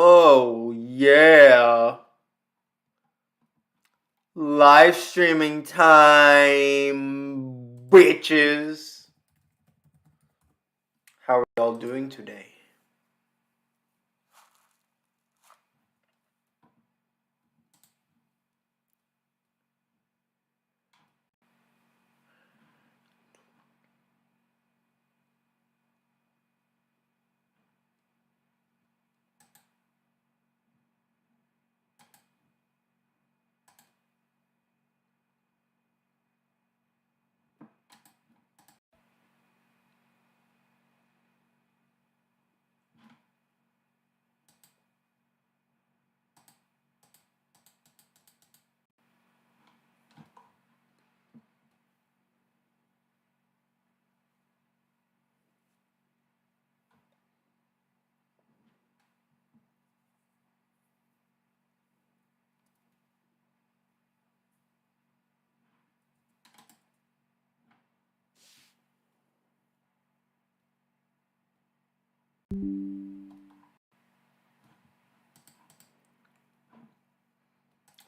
Oh, yeah. Live streaming time, bitches. How are y'all doing today?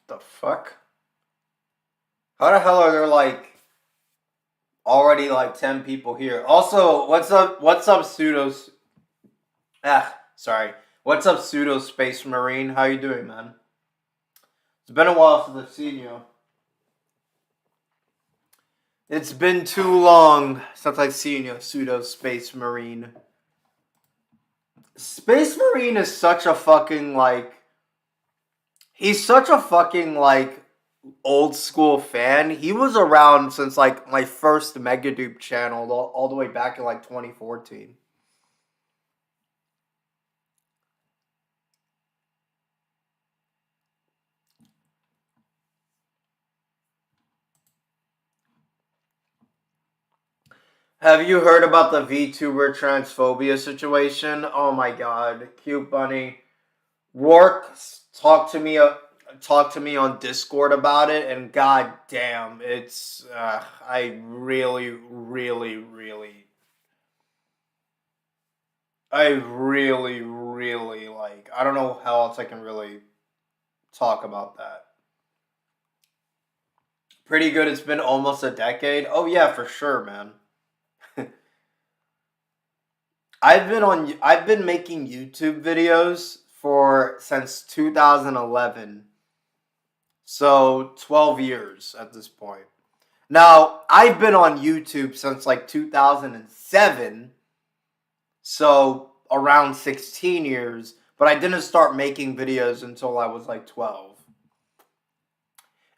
The fuck? How the hell are there already 10 people here? Also, what's up pseudos sorry. What's up pseudo space marine? How you doing, man? It's been a while since I've seen you. It's been too long since I've seen you, pseudo space marine. Space Marine is such a fucking he's such a fucking old school fan. He was around since my first Megadupe channel all the way back in 2014. Have you heard about the VTuber transphobia situation? Oh my god, cute bunny. Rourke talked to me on Discord about it, and god damn, it's I really, really, really, I really, really I don't know how else I can really talk about that. Pretty good. It's been almost a decade. Oh yeah, for sure, man. I've been making YouTube videos for since 2011. So 12 years at this point. Now, I've been on YouTube since 2007. So around 16 years, but I didn't start making videos until I was 12.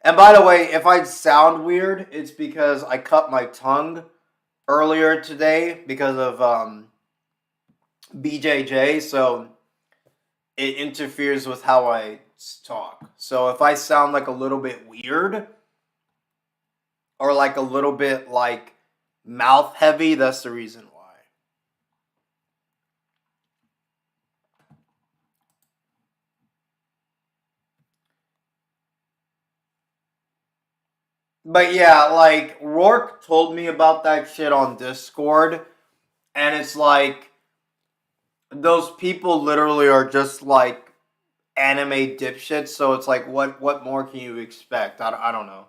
And by the way, if I sound weird, it's because I cut my tongue earlier today because of BJJ, so it interferes with how I talk. So if I sound a little bit weird or a little bit mouth heavy, that's the reason why. But yeah, Rourke told me about that shit on Discord, and it's those people literally are just anime dipshits, so it's what more can you expect? I don't know.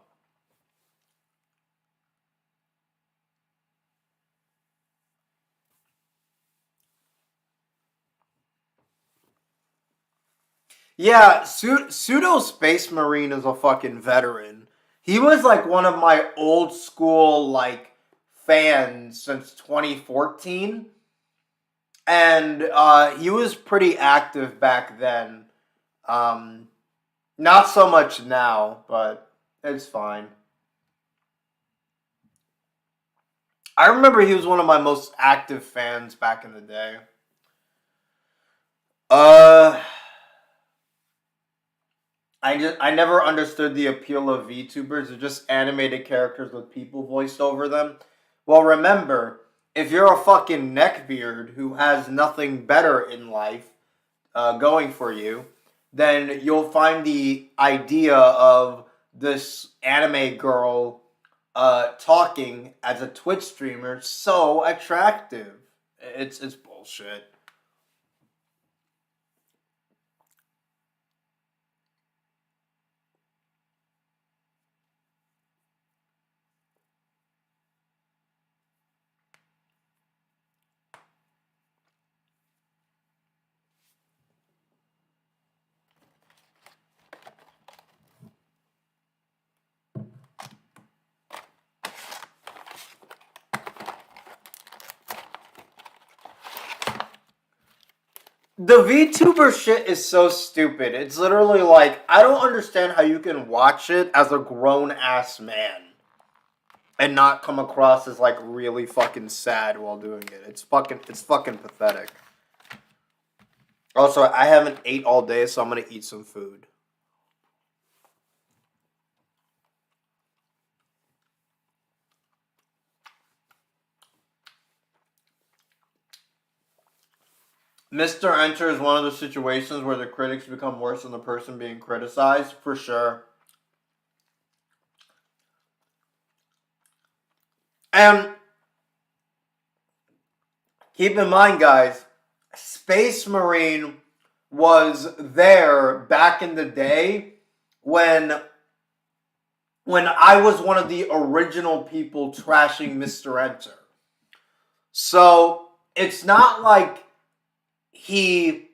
Yeah, Pseudo Space Marine is a fucking veteran. He was one of my old school fans since 2014, and he was pretty active back then. Um, Not so much now, but it's fine. I remember he was one of my most active fans back in the day. Uh, I never understood the appeal of VTubers. They're just animated characters with people voiced over them. Well, remember, if you're a fucking neckbeard who has nothing better in life going for you, then you'll find the idea of this anime girl talking as a Twitch streamer so attractive. It's bullshit. The VTuber shit is so stupid. It's literally like, I don't understand how you can watch it as a grown-ass man and not come across as, like, really fucking sad while doing it. It's fucking pathetic. Also, I haven't ate all day, so I'm gonna eat some food. Mr. Enter is one of those situations where the critics become worse than the person being criticized, for sure. And keep in mind, guys, Space Marine was there back in the day when I was one of the original people trashing Mr. Enter. So it's not like he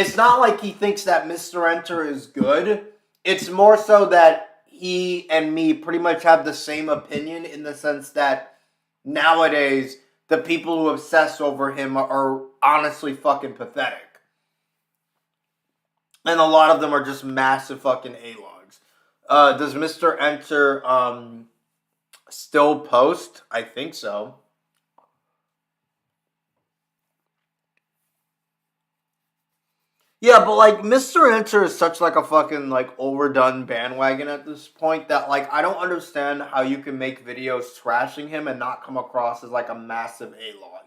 thinks that Mr. Enter is good. It's more so that he and me pretty much have the same opinion, in the sense that nowadays the people who obsess over him are honestly fucking pathetic. And a lot of them are just massive fucking A-logs. Does Mr. Enter still post? I think so. Yeah, but like Mr. Enter is such like a fucking like overdone bandwagon at this point that like I don't understand how you can make videos trashing him and not come across as like a massive A-log.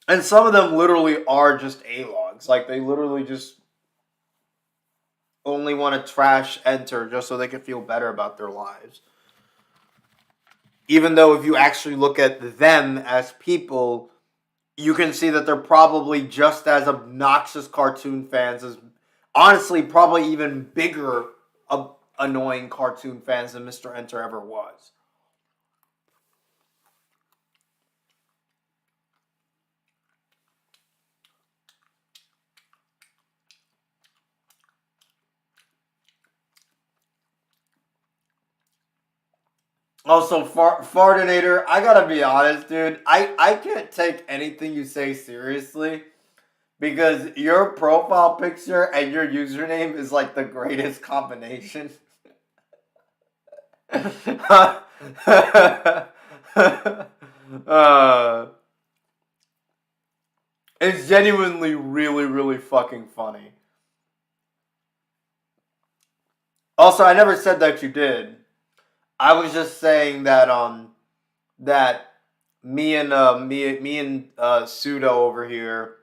And some of them literally are just A-logs. Like they literally just only want to trash Enter just so they can feel better about their lives. Even though if you actually look at them as people, you can see that they're probably just as obnoxious cartoon fans as, honestly, probably even bigger annoying cartoon fans than Mr. Enter ever was. Also, Fartinator, I gotta be honest, dude. I can't take anything you say seriously because your profile picture and your username is like the greatest combination. It's genuinely really, really fucking funny. Also, I never said that you did. I was just saying that that me and Pseudo over here,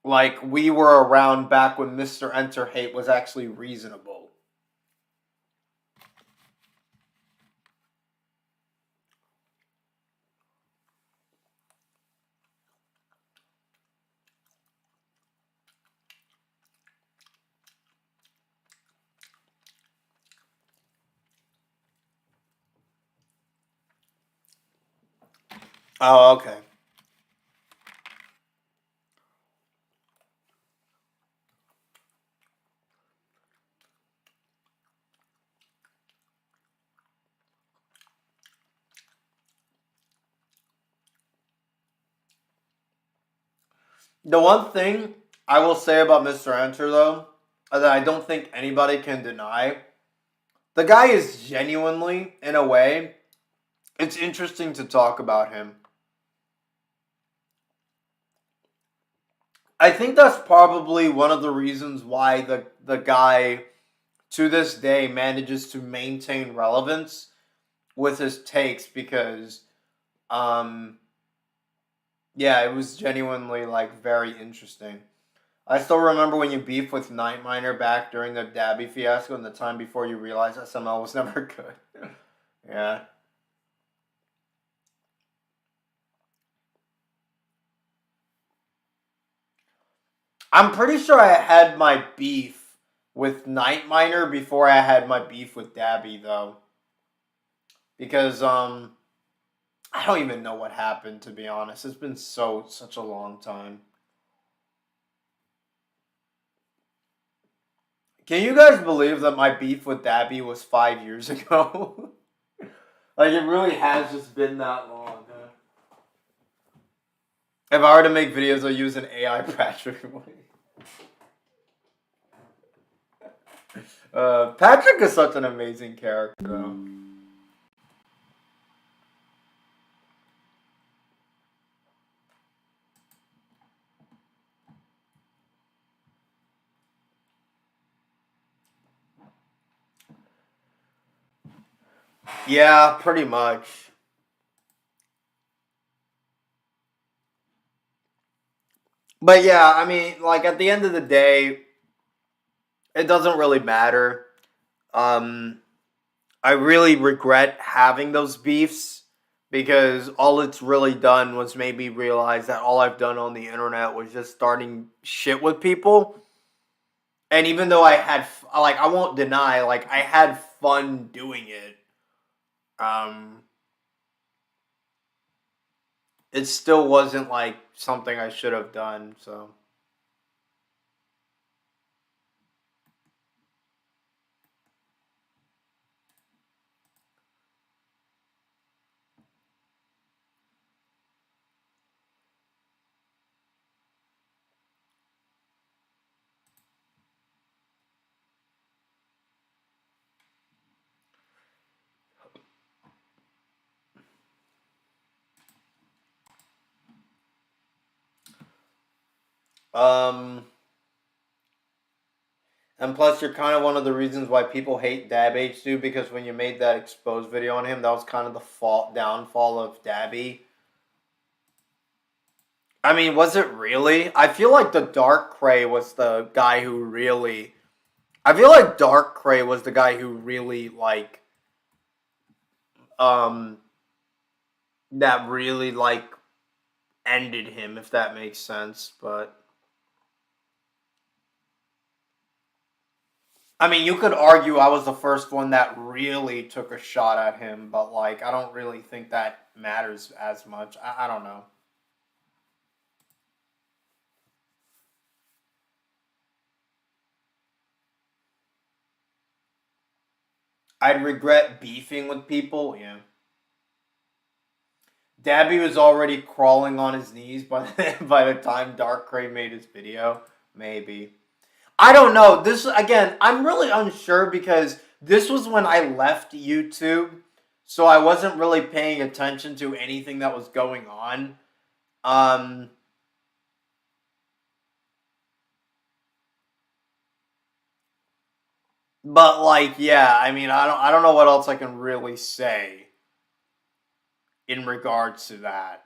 like we were around back when Mr. Enter hate was actually reasonable. Oh, okay. The one thing I will say about Mr. Enter, though, that I don't think anybody can deny, the guy is genuinely, in a way, it's interesting to talk about him. I think that's probably one of the reasons why the guy, to this day, manages to maintain relevance with his takes, because, yeah, it was genuinely, like, very interesting. I still remember when you beefed with Night Miner back during the Dabby fiasco and the time before you realized SML was never good. Yeah. I'm pretty sure I had my beef with Night Miner before I had my beef with Dabby, though. Because, I don't even know what happened, to be honest. It's been such a long time. Can you guys believe that my beef with Dabby was 5 years ago? Like, it really has just been that long, huh? If I were to make videos, I'd use an AI Patrick. Patrick is such an amazing character, though. Yeah, pretty much. But yeah, I mean, like at the end of the day, it doesn't really matter. Um, I really regret having those beefs because all it's really done was made me realize that all I've done on the internet was just starting shit with people. And even though I had, like, I won't deny, like, I had fun doing it. Um, it still wasn't like something I should have done. So, um, and plus, you're kind of one of the reasons why people hate Dab H2 because when you made that exposed video on him, that was kind of the downfall of Dabby. I mean, was it really? I feel like the Dark Cray was the guy who really. I feel like Dark Cray was the guy who really like. Um, that really like ended him, if that makes sense. But I mean, you could argue I was the first one that really took a shot at him, but like, I don't really think that matters as much. I don't know. I'd regret beefing with people. Yeah. Dabby was already crawling on his knees by by the time Dark Cray made his video. Maybe. I don't know. This again, I'm really unsure because this was when I left YouTube, so I wasn't really paying attention to anything that was going on. Um, but like, yeah, I mean, I don't know what else I can really say in regards to that.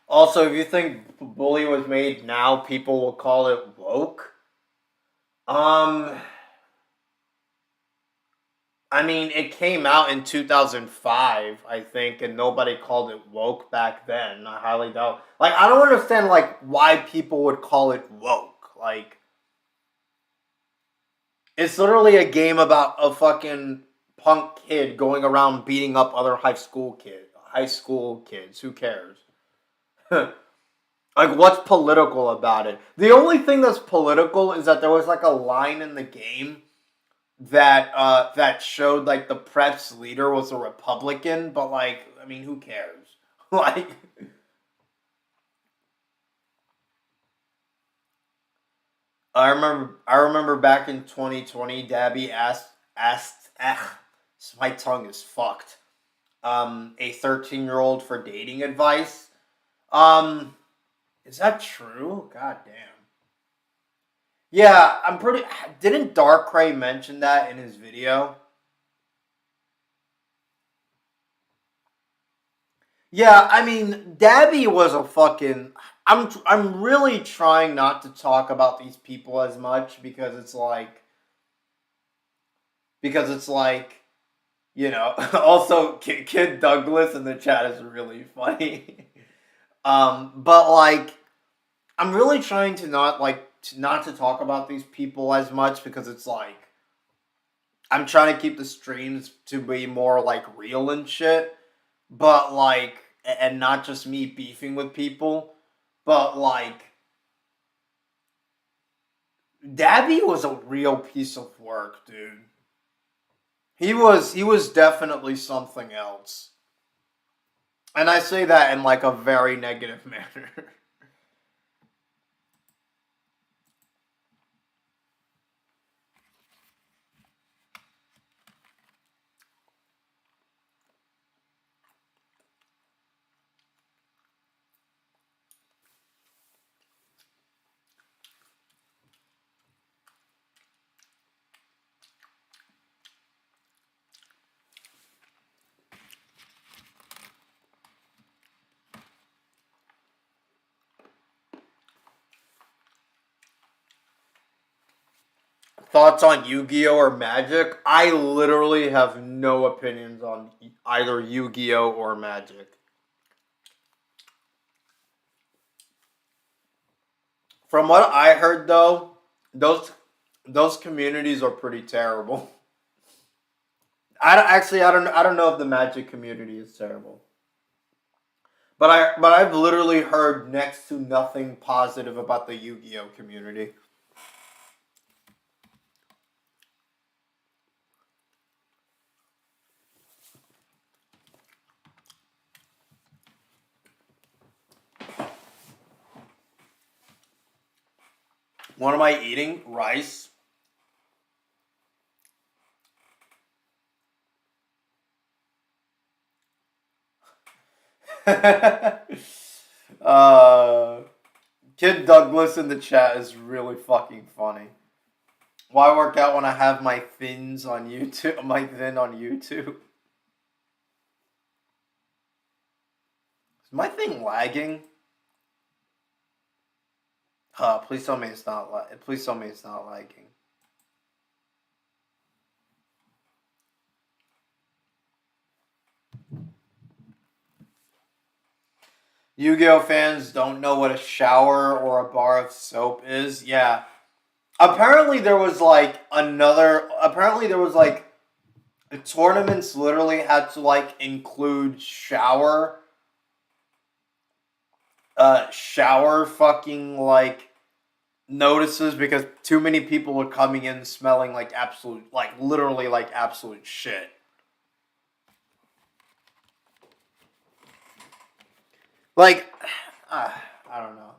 Also, if you think Bully was made now, people will call it woke. Um, I mean, it came out in 2005, I think, and nobody called it woke back then. I highly doubt. Like, I don't understand, like, why people would call it woke. Like, it's literally a game about a fucking punk kid going around beating up other high school kids. Who cares? Like, what's political about it? The only thing that's political is that there was like a line in the game that showed like the prep's leader was a Republican, but like, I mean, who cares? Like, I remember back in 2020, Dabby asked my tongue is fucked. A 13-year-old for dating advice. Um, is that true? God damn. Yeah, I'm pretty. Didn't Darkrai mention that in his video? Yeah, I mean, Dabby was a fucking. I'm really trying not to talk about these people as much because it's like also Kid Douglas in the chat is really funny. But like I'm really trying to not to talk about these people as much because it's like I'm trying to keep the streams to be more like real and shit, but like and not just me beefing with people, but like Dabby was a real piece of work, dude. He was definitely something else. And I say that in like a very negative manner. Thoughts on Yu-Gi-Oh or Magic? I literally have no opinions on either Yu-Gi-Oh or Magic. From what I heard though, those those communities are pretty terrible. I don't know if the Magic community is terrible. But I've literally heard next to nothing positive about the Yu-Gi-Oh community. What am I eating? Rice. uh, Kid Douglas in the chat is really fucking funny. Why work out when I have my fins on YouTube? My thin on YouTube. Is my thing lagging? Please tell me it's not. Please tell me it's not lagging. Yu-Gi-Oh fans don't know what a shower or a bar of soap is. Yeah. Apparently there was like another. Apparently there was like the tournaments literally had to like include shower fucking like notices because too many people were coming in smelling like absolute, like literally like absolute shit. Like, I don't know.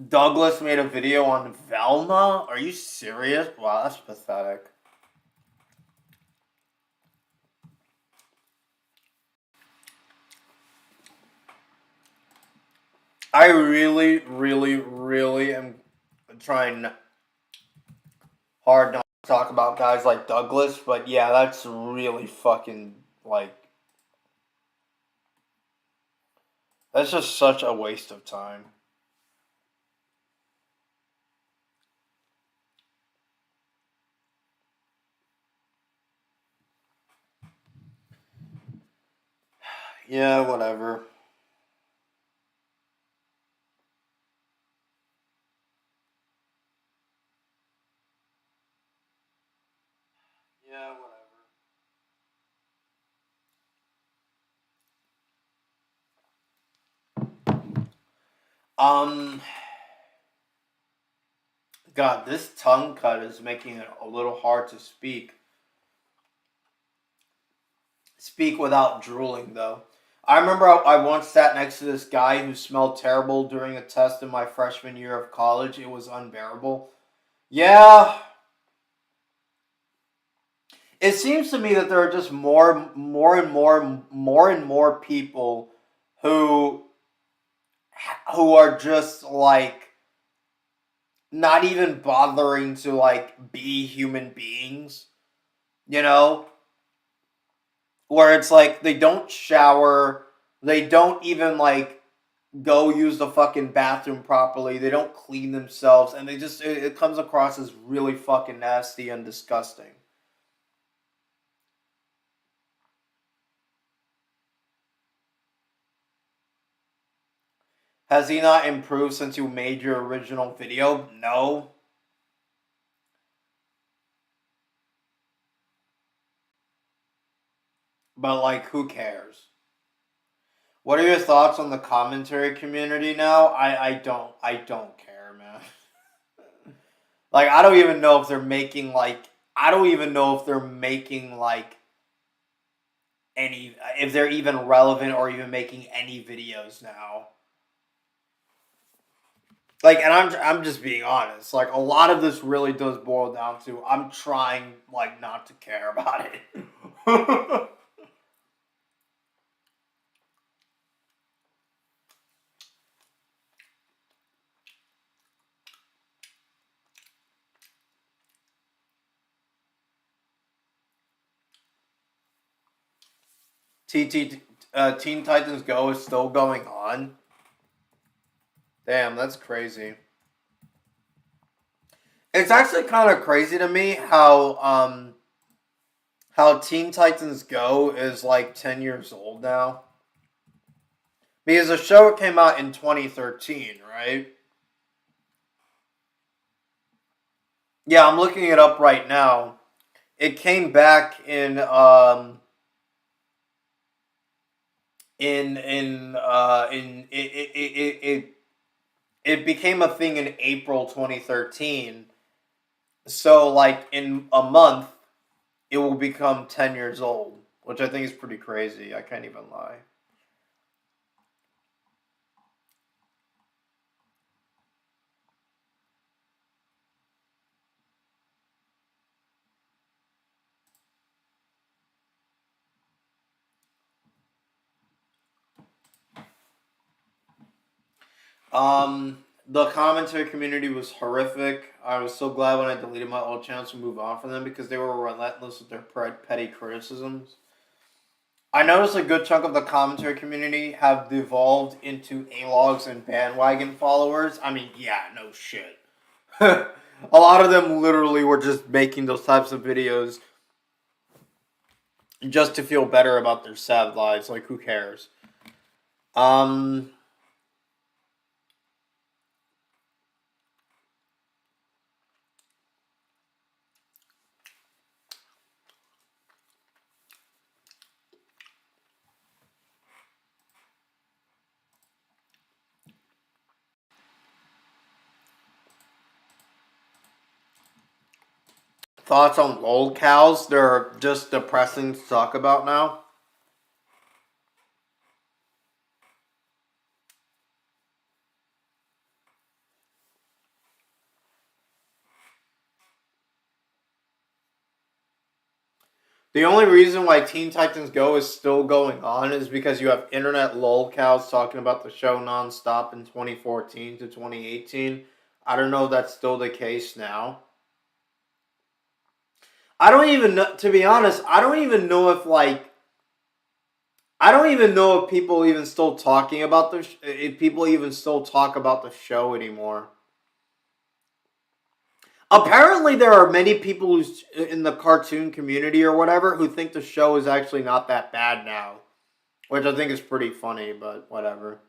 Douglas made a video on Velma? Are you serious? Wow, that's pathetic. I really, really, really am trying hard not to talk about guys like Douglas, but yeah, that's really fucking like that's just such a waste of time. Yeah, whatever. Yeah, whatever. Um, God, this tongue cut is making it a little hard to speak. Speak without drooling, though. I remember I once sat next to this guy who smelled terrible during a test in my freshman year of college. It was unbearable. Yeah, it seems to me that there are just more and more people who who are just like not even bothering to like be human beings, you know? where it's like they don't shower, they don't even like go use the fucking bathroom properly, they don't clean themselves, and they just it comes across as really fucking nasty and disgusting. Has he not improved since you made your original video? No. But like, who cares? What are your thoughts on the commentary community now? I don't care, man. Like, I don't even know if they're making like I don't even know if they're making like any if they're even relevant or even making any videos now. Like, and I'm just being honest. Like, a lot of this really does boil down to I'm trying like not to care about it. Teen Titans Go is still going on. Damn, that's crazy. It's actually kind of crazy to me how Teen Titans Go is like 10 years old now. Because the show came out in 2013, right? Yeah, I'm looking it up right now. It came back in it became a thing in April 2013. So like in a month it will become 10 years old, which I think is pretty crazy. I can't even lie. The commentary community was horrific. I was so glad when I deleted my old channels to move on from them because they were relentless with their petty criticisms. I noticed a good chunk of the commentary community have devolved into A-logs and bandwagon followers. I mean, yeah, no shit. A lot of them literally were just making those types of videos just to feel better about their sad lives. Like, who cares? Um, Thoughts on lol cows? They're just depressing to talk about now. The only reason why Teen Titans Go is still going on is because you have internet lol cows talking about the show nonstop in 2014 to 2018. I don't know if that's still the case now. I don't even know, to be honest, I don't even know if like I don't even know if people even still talking about if people even still talk about the show anymore. Apparently, there are many people who's in the cartoon community or whatever who think the show is actually not that bad now, which I think is pretty funny, but whatever.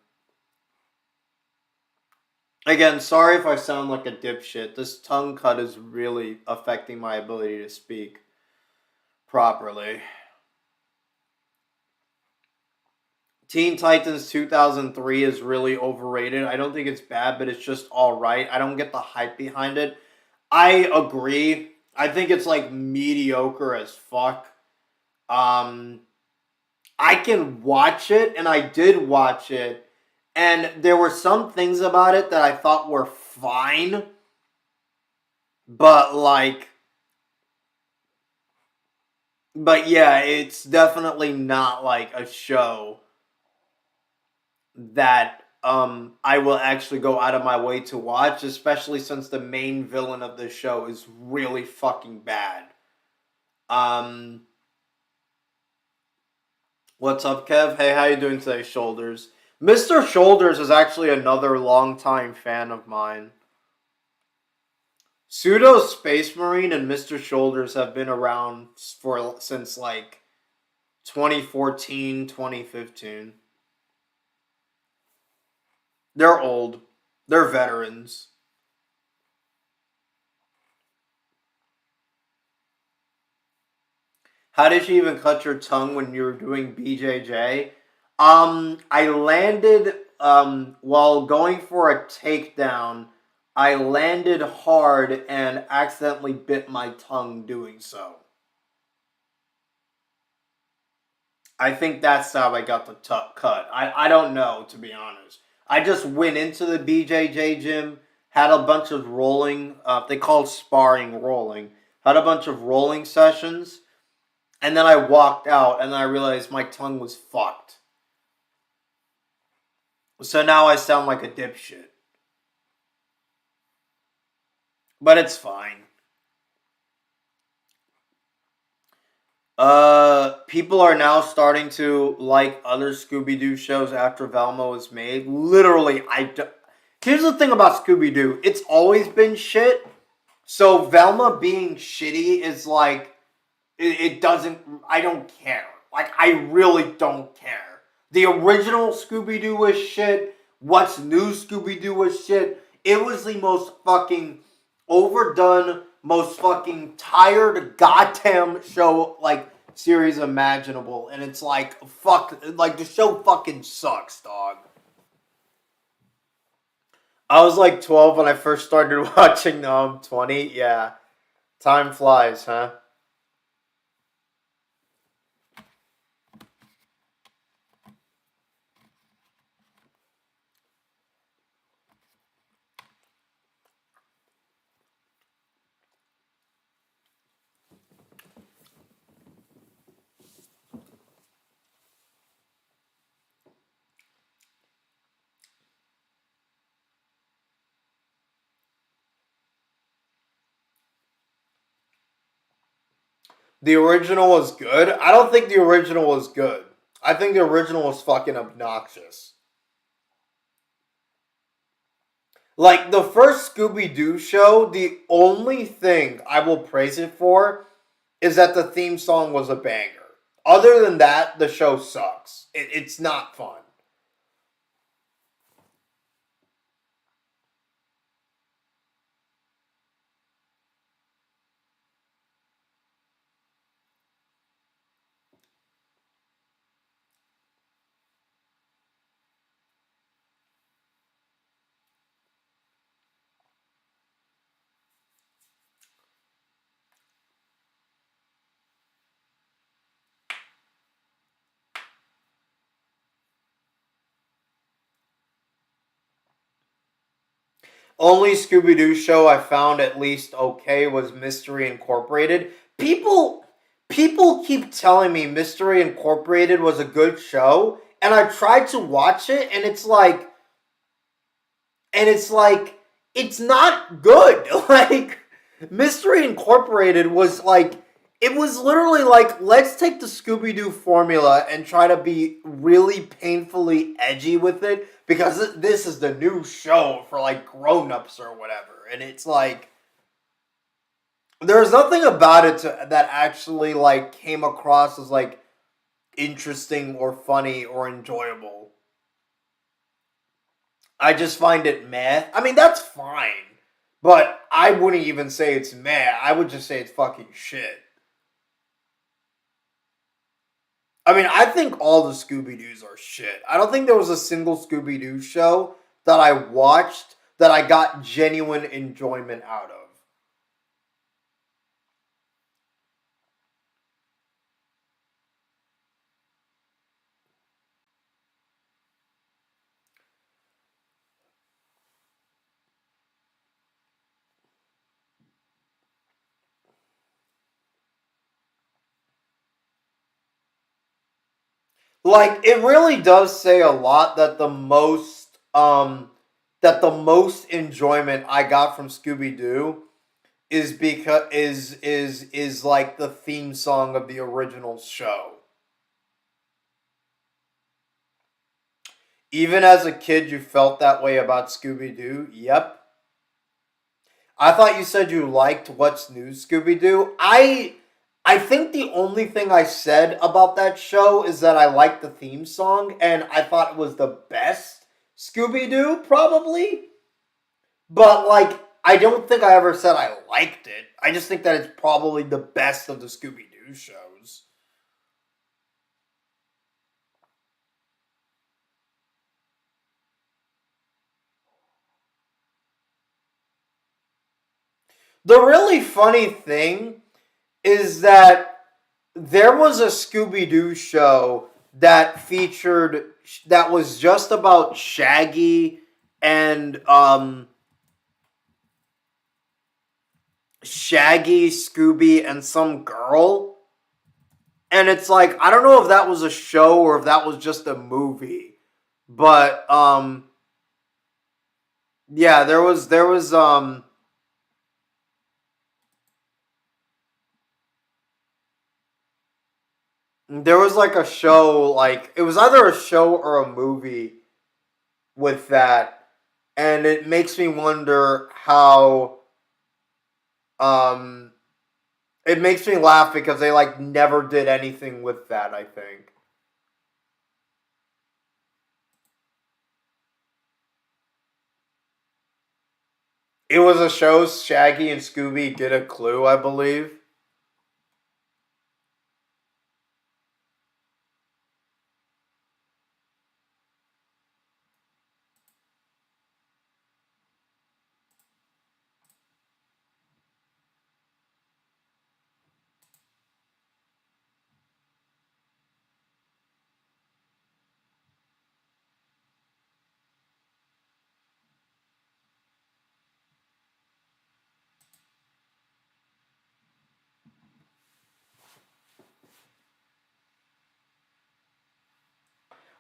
Again, sorry if I sound like a dipshit. This tongue cut is really affecting my ability to speak properly. Teen Titans 2003 is really overrated. I don't think it's bad, but it's just alright. I don't get the hype behind it. I agree. I think it's like mediocre as fuck. Um, I can watch it, and I did watch it, and there were some things about it that I thought were fine, but like, but yeah, it's definitely not like a show that I will actually go out of my way to watch, especially since the main villain of the show is really fucking bad. Um What's up, Kev? Hey, how you doing today, Shoulders? Mr. Shoulders is actually another longtime fan of mine. Pseudo Space Marine and Mr. Shoulders have been around for since like 2014, 2015. They're old. They're veterans. How did you even cut your tongue when you were doing BJJ? I landed while going for a takedown. I landed hard and accidentally bit my tongue doing so. I think that's how I got the cut. I don't know, to be honest. I just went into the BJJ gym, had a bunch of rolling, they call sparring rolling, had a bunch of rolling sessions, and then I walked out and I realized my tongue was fucked. So now I sound like a dipshit. But it's fine. People are now starting to like other Scooby-Doo shows after Velma was made. Literally, here's the thing about Scooby-Doo. It's always been shit. So Velma being shitty is like, it doesn't, I don't care. Like, I really don't care. The original Scooby-Doo was shit. What's new Scooby-Doo was shit. It was the most fucking overdone, most fucking tired goddamn show, like, series imaginable. And it's like, fuck, like, the show fucking sucks, dog. I was like 12 when I first started watching 20. Yeah. Time flies, huh? The original was good. I don't think the original was good. I think the original was fucking obnoxious. Like, the first Scooby Doo show, the only thing I will praise it for is that the theme song was a banger. Other than that, the show sucks. It's not fun. Only Scooby Doo show I found at least okay was Mystery Incorporated. People keep telling me Mystery Incorporated was a good show, and I tried to watch it, and it's not good. Like, Mystery Incorporated was like, it was literally like, let's take the Scooby-Doo formula and try to be really painfully edgy with it, because this is the new show for like grown-ups or whatever. And it's like, there's nothing about it that actually like came across as like interesting or funny or enjoyable. I just find it meh. I mean, that's fine. But I wouldn't even say it's meh. I would just say it's fucking shit. I mean, I think all the Scooby Doos are shit. I don't think there was a single Scooby Doo show that I watched that I got genuine enjoyment out of. Like, it really does say a lot that the most enjoyment I got from Scooby Doo is because is like the theme song of the original show. Even as a kid, you felt that way about Scooby Doo? Yep. I thought you said you liked What's New Scooby Doo. I think the only thing I said about that show is that I liked the theme song and I thought it was the best Scooby Doo, probably. But like, I don't think I ever said I liked it. I just think that it's probably the best of the Scooby Doo shows. The really funny thing is that there was a Scooby Doo show that featured that was just about Shaggy and Shaggy, Scooby, and some girl. And it's like I don't know if that was a show or if that was just a movie. But yeah, there was like a show, like it was either a show or a movie with that, and it makes me wonder how um it makes me laugh because they like never did anything with that, I think. It was a show Shaggy and Scooby get a clue, I believe.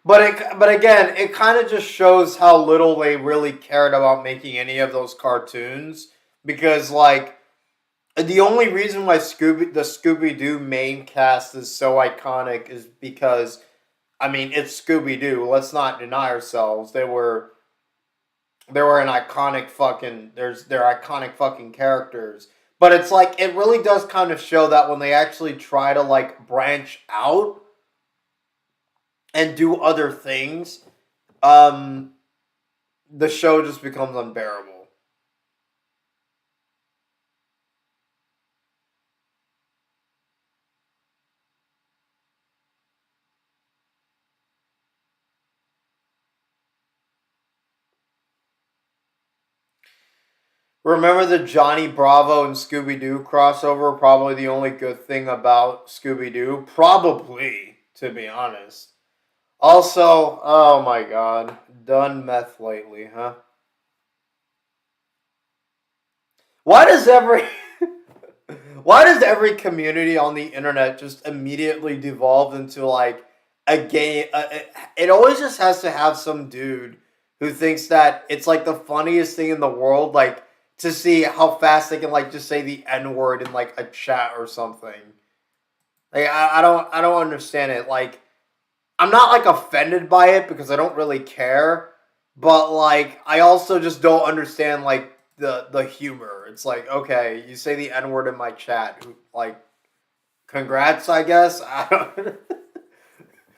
But again, it kind of just shows how little they really cared about making any of those cartoons because like the only reason why the Scooby Doo main cast is so iconic is because I mean it's Scooby Doo. Let's not deny ourselves. They were an iconic fucking they're iconic fucking characters. But it's like it really does kind of show that when they actually try to like branch out and do other things, um the show just becomes unbearable. Remember the Johnny Bravo and Scooby Doo crossover? Probably the only good thing about Scooby Doo. Probably, to be honest. Also, oh my god, done meth lately, huh? Why does every why does every community on the internet just immediately devolve into like a game? It always just has to have some dude who thinks that it's like the funniest thing in the world, like to see how fast they can like just say the N word in like a chat or something. Like I don't understand it. Like I'm not like offended by it because I don't really care, but like I also just don't understand like the humor. It's like okay, you say the N word in my chat, like congrats, I guess. I don't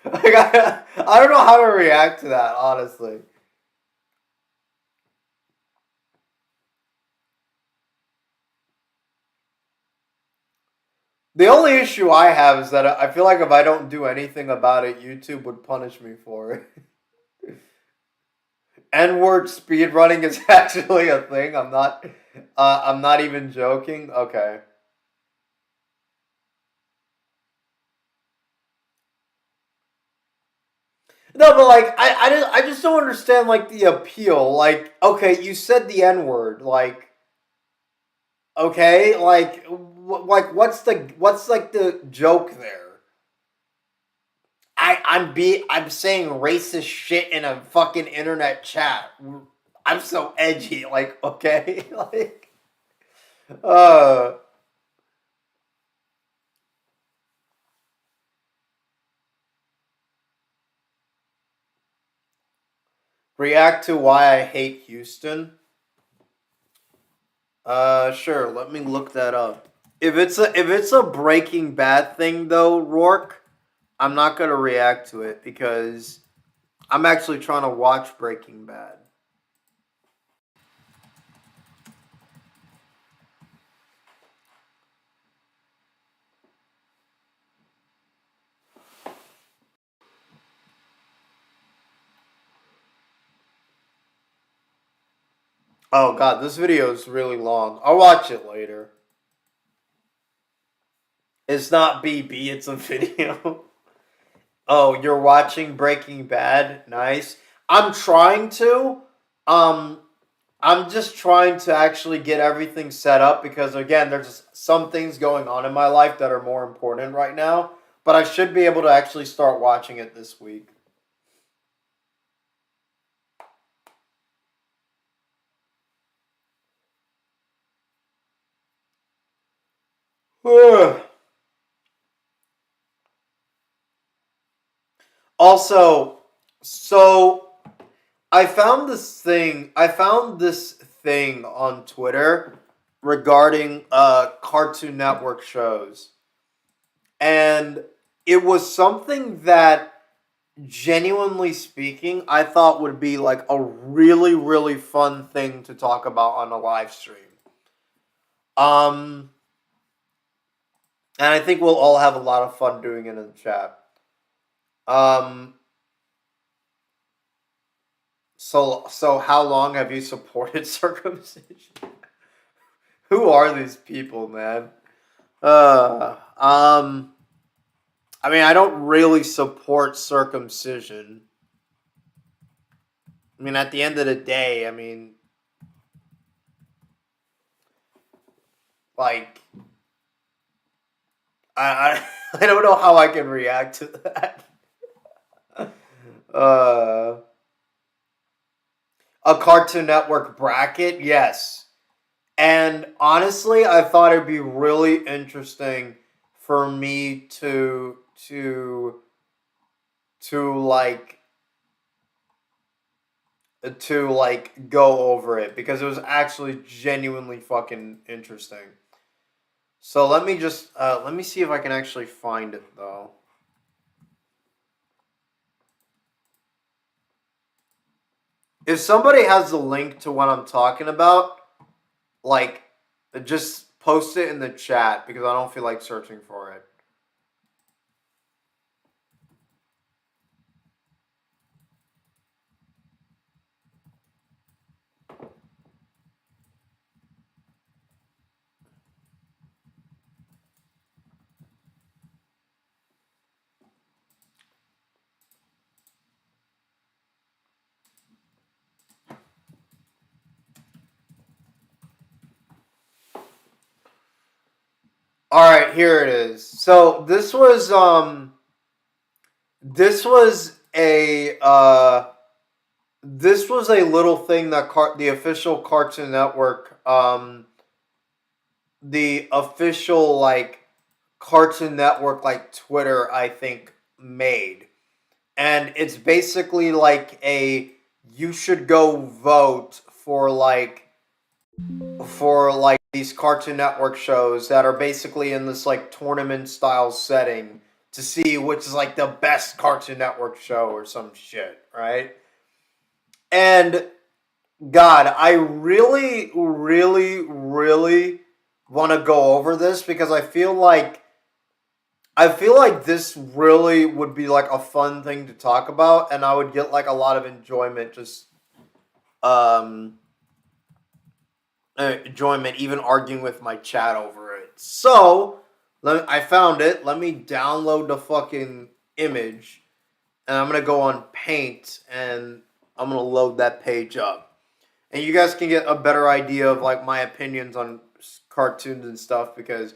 like I don't know how to react to that honestly. The only issue I have is that I feel like if I don't do anything about it, YouTube would punish me for it. N word speed running is actually a thing. I'm not even joking. Okay. No, but like I just don't understand like the appeal. Like, okay, you said the N word. Like, okay, like like what's like the joke there? I'm saying racist shit in a fucking internet chat. I'm so edgy. Like, okay, like uh React to why I hate Houston. Sure. Let me look that up. If it's a Breaking Bad thing though, Rourke, I'm not gonna react to it because I'm actually trying to watch Breaking Bad. Oh god, this video is really long. I'll watch it later. It's not BB, it's a video. Oh, you're watching Breaking Bad? Nice. I'm trying to. Um, I'm just trying to actually get everything set up because again, there's just some things going on in my life that are more important right now. But I should be able to actually start watching it this week. Also, so I found this thing on Twitter regarding Cartoon Network shows. And it was something that genuinely speaking, I thought would be like a really, really fun thing to talk about on a live stream. Um, and I think we'll all have a lot of fun doing it in the chat. Um, so how long have you supported circumcision? Who are these people, man? Uh, um, I mean, I don't really support circumcision. I mean, at the end of the day, I mean, like, I don't know how I can react to that. Uh, a Cartoon Network bracket, yes. And honestly, I thought it'd be really interesting for me to like go over it because it was actually genuinely fucking interesting. So let me see if I can actually find it though. If somebody has the link to what I'm talking about, like just post it in the chat because I don't feel like searching for it. All right, here it is. So this was a this was a little thing that the official Cartoon Network the official like Cartoon Network like Twitter I think made. And it's basically like a you should go vote for like these Cartoon Network shows that are basically in this like tournament style setting to see which is like the best Cartoon Network show or some shit, right? And God, I really, really, really want to go over this because I feel like this really would be like a fun thing to talk about, and I would get like a lot of enjoyment just um enjoyment even arguing with my chat over it. So I found it. Let me download the fucking image, and I'm gonna go on Paint, and I'm gonna load that page up, and you guys can get a better idea of like my opinions on cartoons and stuff because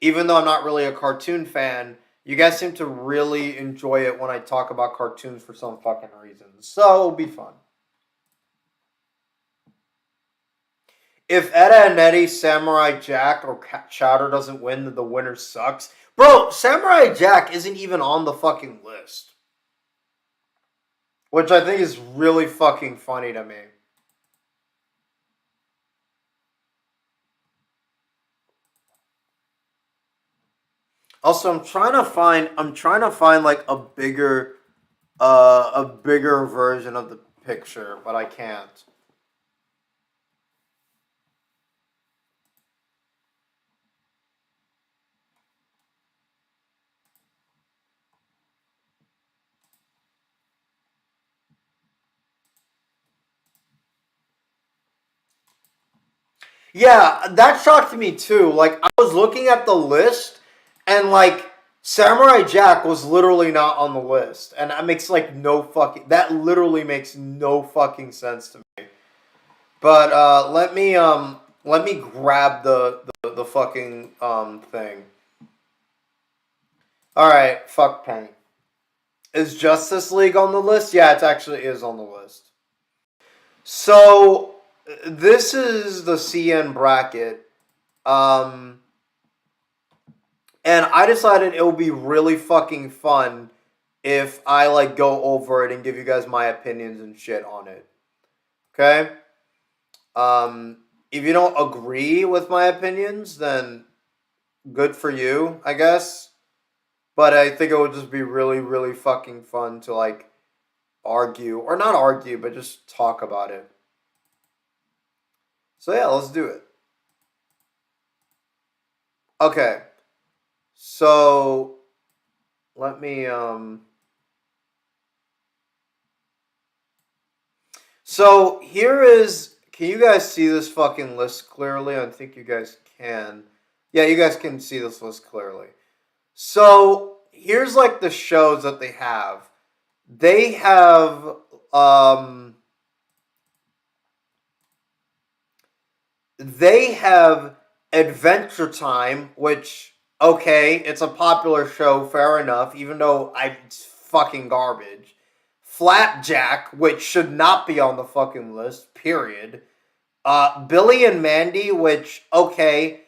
even though I'm not really a cartoon fan, you guys seem to really enjoy it when I talk about cartoons for some fucking reason. So it'll be fun. If Etta and Eddie, Samurai Jack, or Chowder doesn't win, then the winner sucks. Bro, Samurai Jack isn't even on the fucking list. which I think is really fucking funny to me. Also, I'm trying to find like a bigger version of the picture, but I can't. Yeah, that shocked me too. Like I was looking at the list and like Samurai Jack was literally not on the list. And that makes like no fucking that literally makes no fucking sense to me. But let me grab the fucking thing. Alright, fuck paint. Is Justice League on the list? Yeah, it actually is on the list. So this is the CN bracket. Um And I decided it would be really fucking fun if I like go over it and give you guys my opinions and shit on it. Okay? If you don't agree with my opinions, then good for you, I guess. But I think it would just be really, really fucking fun to like argue, or not argue, but just talk about it. So yeah, let's do it. Okay. So let me So here is. Can you guys see this fucking list clearly? I think you guys can. Yeah, you guys can see this list clearly. So here's like the shows that they have. They have um they have Adventure Time, which okay, it's a popular show, fair enough, even though it's fucking garbage. Flapjack, which should not be on the fucking list, period. Billy and Mandy, which, okay,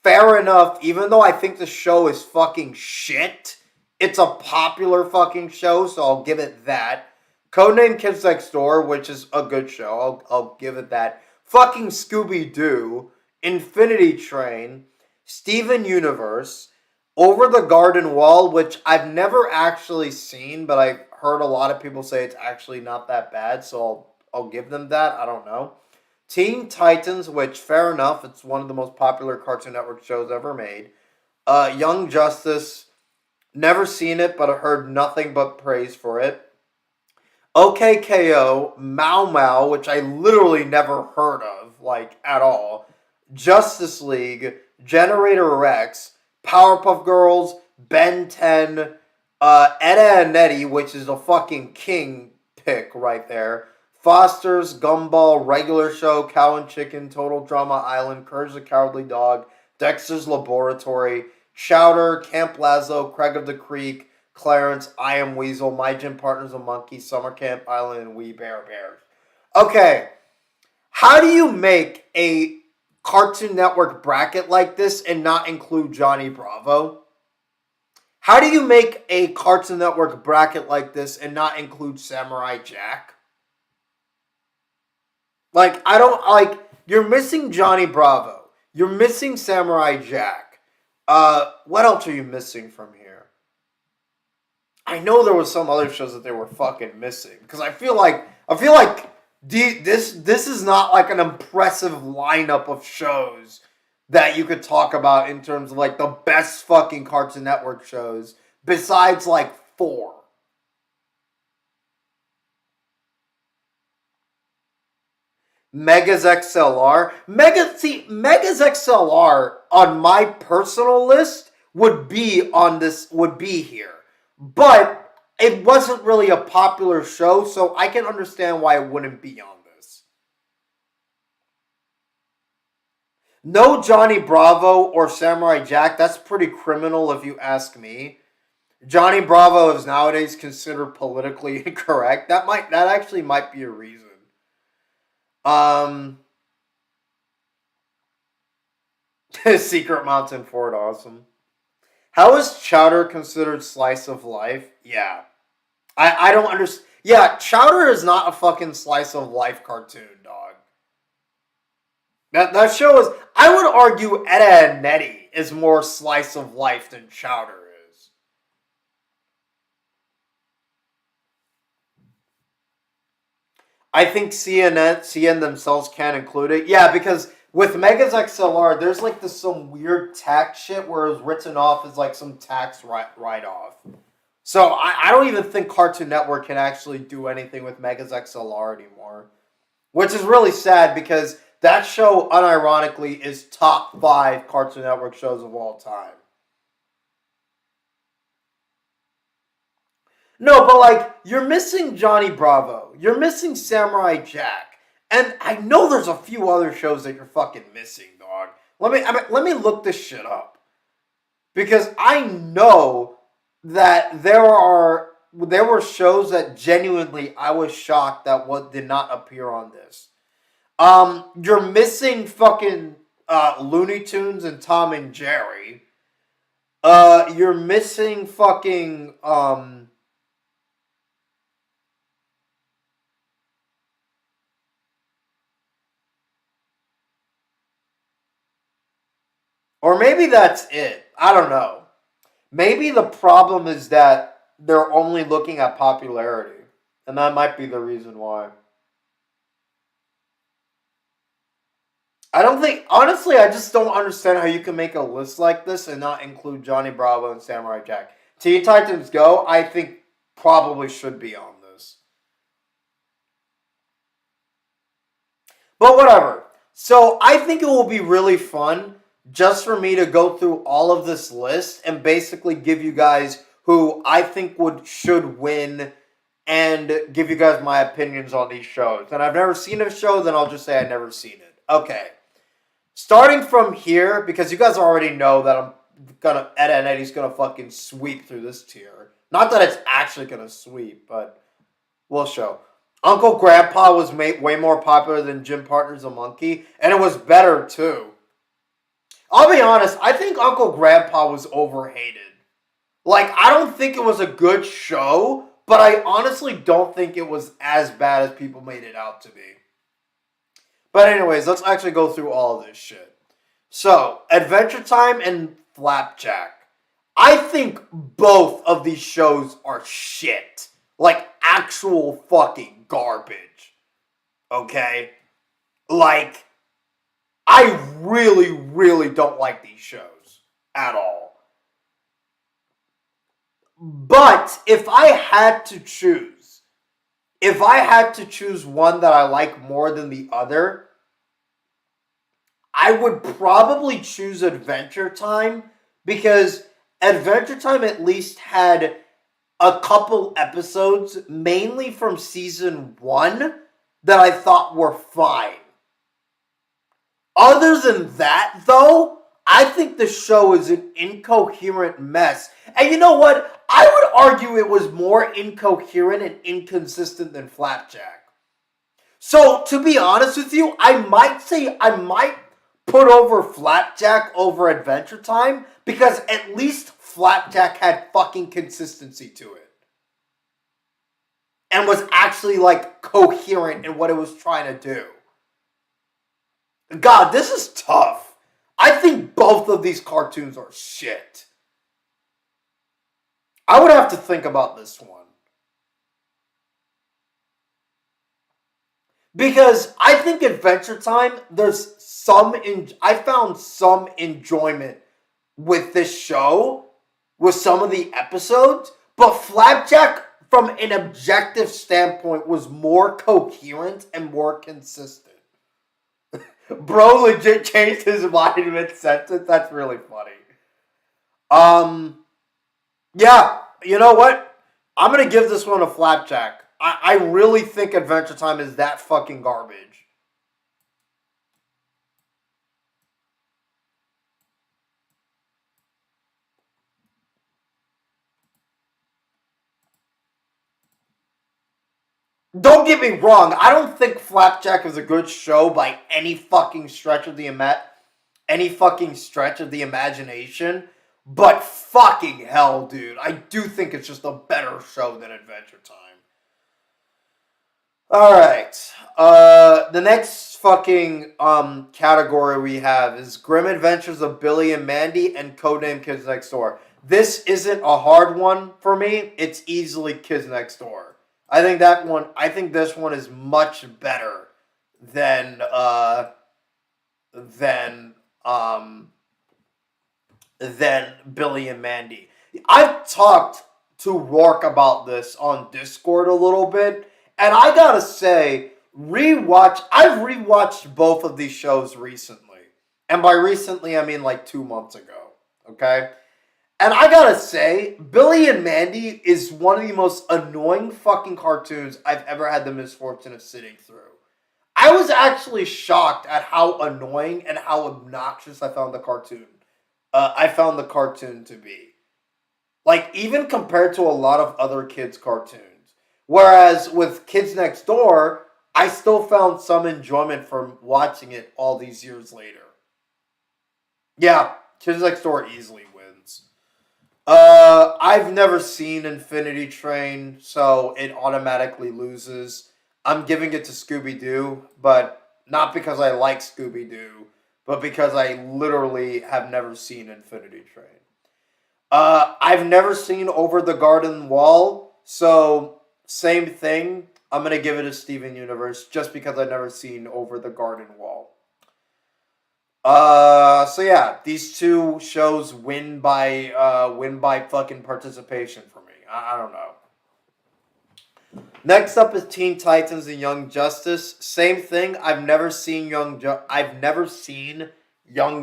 fair enough, even though I think the show is fucking shit, it's a popular fucking show, so I'll give it that. Codename Kids Next Door, which is a good show, I'll give it that. Fucking Scooby Doo, Infinity Train, Steven Universe, Over the Garden Wall, which I've never actually seen, but I've heard a lot of people say it's actually not that bad, so I'll give them that. I don't know. Teen Titans, which fair enough, it's one of the most popular Cartoon Network shows ever made. Young Justice, never seen it, but I heard nothing but praise for it. OKKO, Mau Mau, which I literally never heard of, like, at all. Justice League, Generator Rex, Powerpuff Girls, Ben 10, Edda and Eddie, which is a fucking king pick right there. Foster's, Gumball, Regular Show, Cow and Chicken, Total Drama Island, Courage the Cowardly Dog, Dexter's Laboratory, Chowder, Camp Lazo, Craig of the Creek, Clarence, I Am Weasel, My Gym Partner's a Monkey, Summer Camp Island, and We Bear Bears. Okay, how do you make a Cartoon Network bracket like this and not include Johnny Bravo? How do you make a Cartoon Network bracket like this and not include Samurai Jack? Like, I don't, like, you're missing Johnny Bravo. You're missing Samurai Jack. What else are you missing from here? I know there was some other shows that they were fucking missing. Because I feel like this is not like an impressive lineup of shows that you could talk about in terms of like the best fucking Cartoon Network shows besides like four. Megas XLR. Megas XLR on my personal list would be here. But it wasn't really a popular show, so I can understand why it wouldn't be on this. No Johnny Bravo or Samurai Jack, that's pretty criminal if you ask me. Johnny Bravo is nowadays considered politically incorrect. That actually might be a reason. Um Secret Mountain Fort awesome. How is chowder considered slice of life? Yeah. I don't understand. Yeah, Chowder is not a fucking slice of life cartoon, dog. That show is. I would argue Etta and Nettie is more slice of life than Chowder is. I think CN themselves can include it. Yeah, because with Megas XLR, there's like this some weird tax shit where it's written off as like some tax write off. So I don't even think Cartoon Network can actually do anything with Megas XLR anymore. Which is really sad because that show, unironically, is top 5 Cartoon Network shows of all time. No, but like, you're missing Johnny Bravo. You're missing Samurai Jack. And I know there's a few other shows that you're fucking missing, dog. Let me look this shit up. Because I know that there were shows that genuinely I was shocked that what did not appear on this. You're missing fucking Looney Tunes and Tom and Jerry. You're missing fucking or maybe that's it. I don't know. Maybe the problem is that they're only looking at popularity, and that might be the reason why. I don't think, honestly, I just don't understand how you can make a list like this and not include Johnny Bravo and Samurai Jack. Teen Titans Go, I think, probably should be on this. But whatever. So I think it will be really fun just for me to go through all of this list and basically give you guys who I think should win and give you guys my opinions on these shows. And I've never seen a show, then I'll just say I've never seen it. Okay. Starting from here, because you guys already know that Etta and Eddie's gonna fucking sweep through this tier. Not that it's actually gonna sweep, but we'll show. Uncle Grandpa was way more popular than Gym Partner's a Monkey, and it was better too. I'll be honest, I think Uncle Grandpa was overhated. Like, I don't think it was a good show, but I honestly don't think it was as bad as people made it out to be. But anyways, let's actually go through all of this shit. So, Adventure Time and Flapjack. I think both of these shows are shit. Like, actual fucking garbage. Okay? Like, I really, really don't like these shows at all. But if I had to choose one that I like more than the other, I would probably choose Adventure Time because Adventure Time at least had a couple episodes, mainly from season 1, that I thought were fine. Other than that, though, I think the show is an incoherent mess. And you know what? I would argue it was more incoherent and inconsistent than Flapjack. So, to be honest with you, I might put over Flapjack over Adventure Time because at least Flapjack had fucking consistency to it. And was actually, like, coherent in what it was trying to do. God, this is tough. I think both of these cartoons are shit. I would have to think about this one. Because I think Adventure Time, I found some enjoyment with this show, with some of the episodes, but Flapjack, from an objective standpoint, was more coherent and more consistent. Bro legit changed his mind mid-sentence. That's really funny. Yeah, you know what? I'm going to give this one a Flapjack. I really think Adventure Time is that fucking garbage. Don't get me wrong. I don't think Flapjack is a good show by any fucking stretch of the imagination. But fucking hell, dude. I do think it's just a better show than Adventure Time. All right. The next fucking category we have is Grim Adventures of Billy and Mandy and Codename Kids Next Door. This isn't a hard one for me. It's easily Kids Next Door. I think that one. I think this one is much better than than um than Billy and Mandy. I've talked to Rourke about this on Discord a little bit, and I gotta say, I've rewatched both of these shows recently. And by recently, I mean like 2 months ago. Okay? And I gotta say, Billy and Mandy is one of the most annoying fucking cartoons I've ever had the misfortune of sitting through. I was actually shocked at how annoying and how obnoxious I found the cartoon. I found the cartoon to be. Like, even compared to a lot of other kids' cartoons. Whereas with Kids Next Door, I still found some enjoyment from watching it all these years later. Yeah, Kids Next Door easily wins. I've never seen Infinity Train, so it automatically loses. I'm giving it to Scooby-Doo, but not because I like Scooby-Doo, but because I literally have never seen Infinity Train. I've never seen Over the Garden Wall, so same thing. I'm gonna give it a Steven Universe just because I've never seen Over the Garden Wall. So yeah, these two shows win by fucking participation for me. I don't know. Next up is Teen Titans and Young Justice. Same thing. I've never seen Young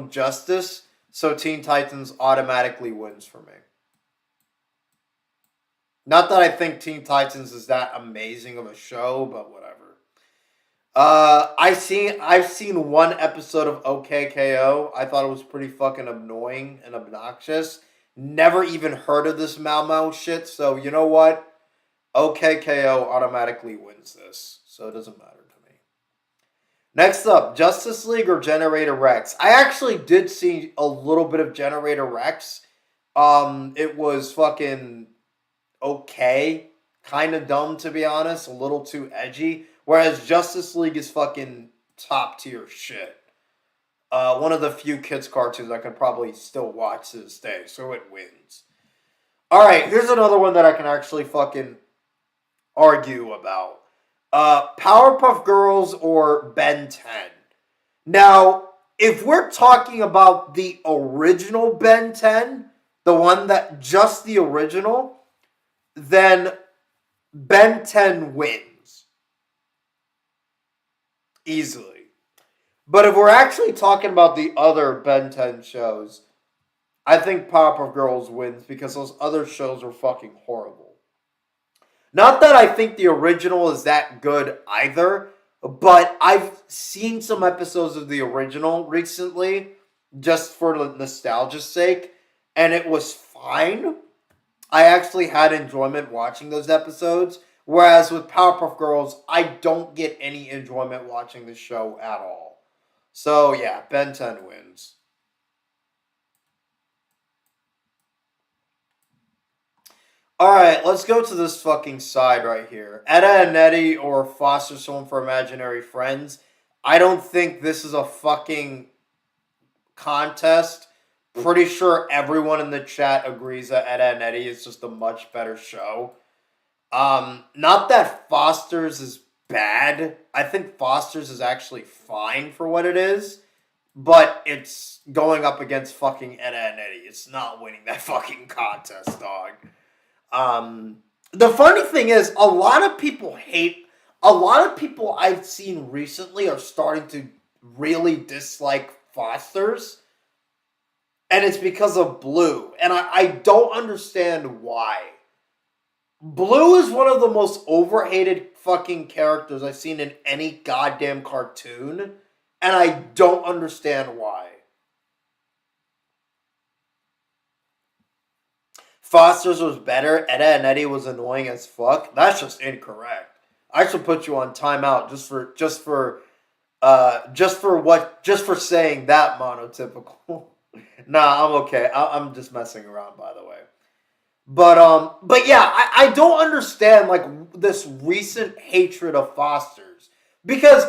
Justice, so Teen Titans automatically wins for me. Not that I think Teen Titans is that amazing of a show, but whatever. I've seen one episode of OKKO. I thought it was pretty fucking annoying and obnoxious. Never even heard of this Mau Mau shit, so you know what? OKKO automatically wins this, so it doesn't matter to me. Next up, Justice League or Generator Rex. I actually did see a little bit of Generator Rex. It was fucking okay, kind of dumb to be honest, a little too edgy. Whereas Justice League is fucking top tier shit. One of the few kids cartoons I could probably still watch to this day, so it wins. All right, here's another one that I can actually fucking argue about. Powerpuff Girls or Ben 10. Now, if we're talking about the original Ben 10, the one that just the original, then Ben 10 wins. Easily. But if we're actually talking about the other Ben 10 shows, I think Powerpuff Girls wins because those other shows are fucking horrible. Not that I think the original is that good either, but I've seen some episodes of the original recently, just for nostalgia's sake, and it was fine. I actually had enjoyment watching those episodes, whereas with Powerpuff Girls, I don't get any enjoyment watching the show at all. So yeah, Ben 10 wins. Alright, let's go to this fucking side right here. Etta and Eddie or Foster's Home for Imaginary Friends. I don't think this is a fucking contest. Pretty sure everyone in the chat agrees that Etta and Eddie is just a much better show. Not that Foster's is bad. I think Foster's is actually fine for what it is. But it's going up against fucking Etta and Eddie. It's not winning that fucking contest, dog. The funny thing is, a lot of people I've seen recently are starting to really dislike Foster's, and it's because of Blue, and I don't understand why. Blue is one of the most overhated fucking characters I've seen in any goddamn cartoon, and I don't understand why. Foster's was better. Etta and Eddie was annoying as fuck. That's just incorrect. I should put you on timeout just for saying that monotypical. Nah, I'm okay. I'm just messing around, by the way. But yeah, I don't understand. Like, this recent hatred of Foster's, because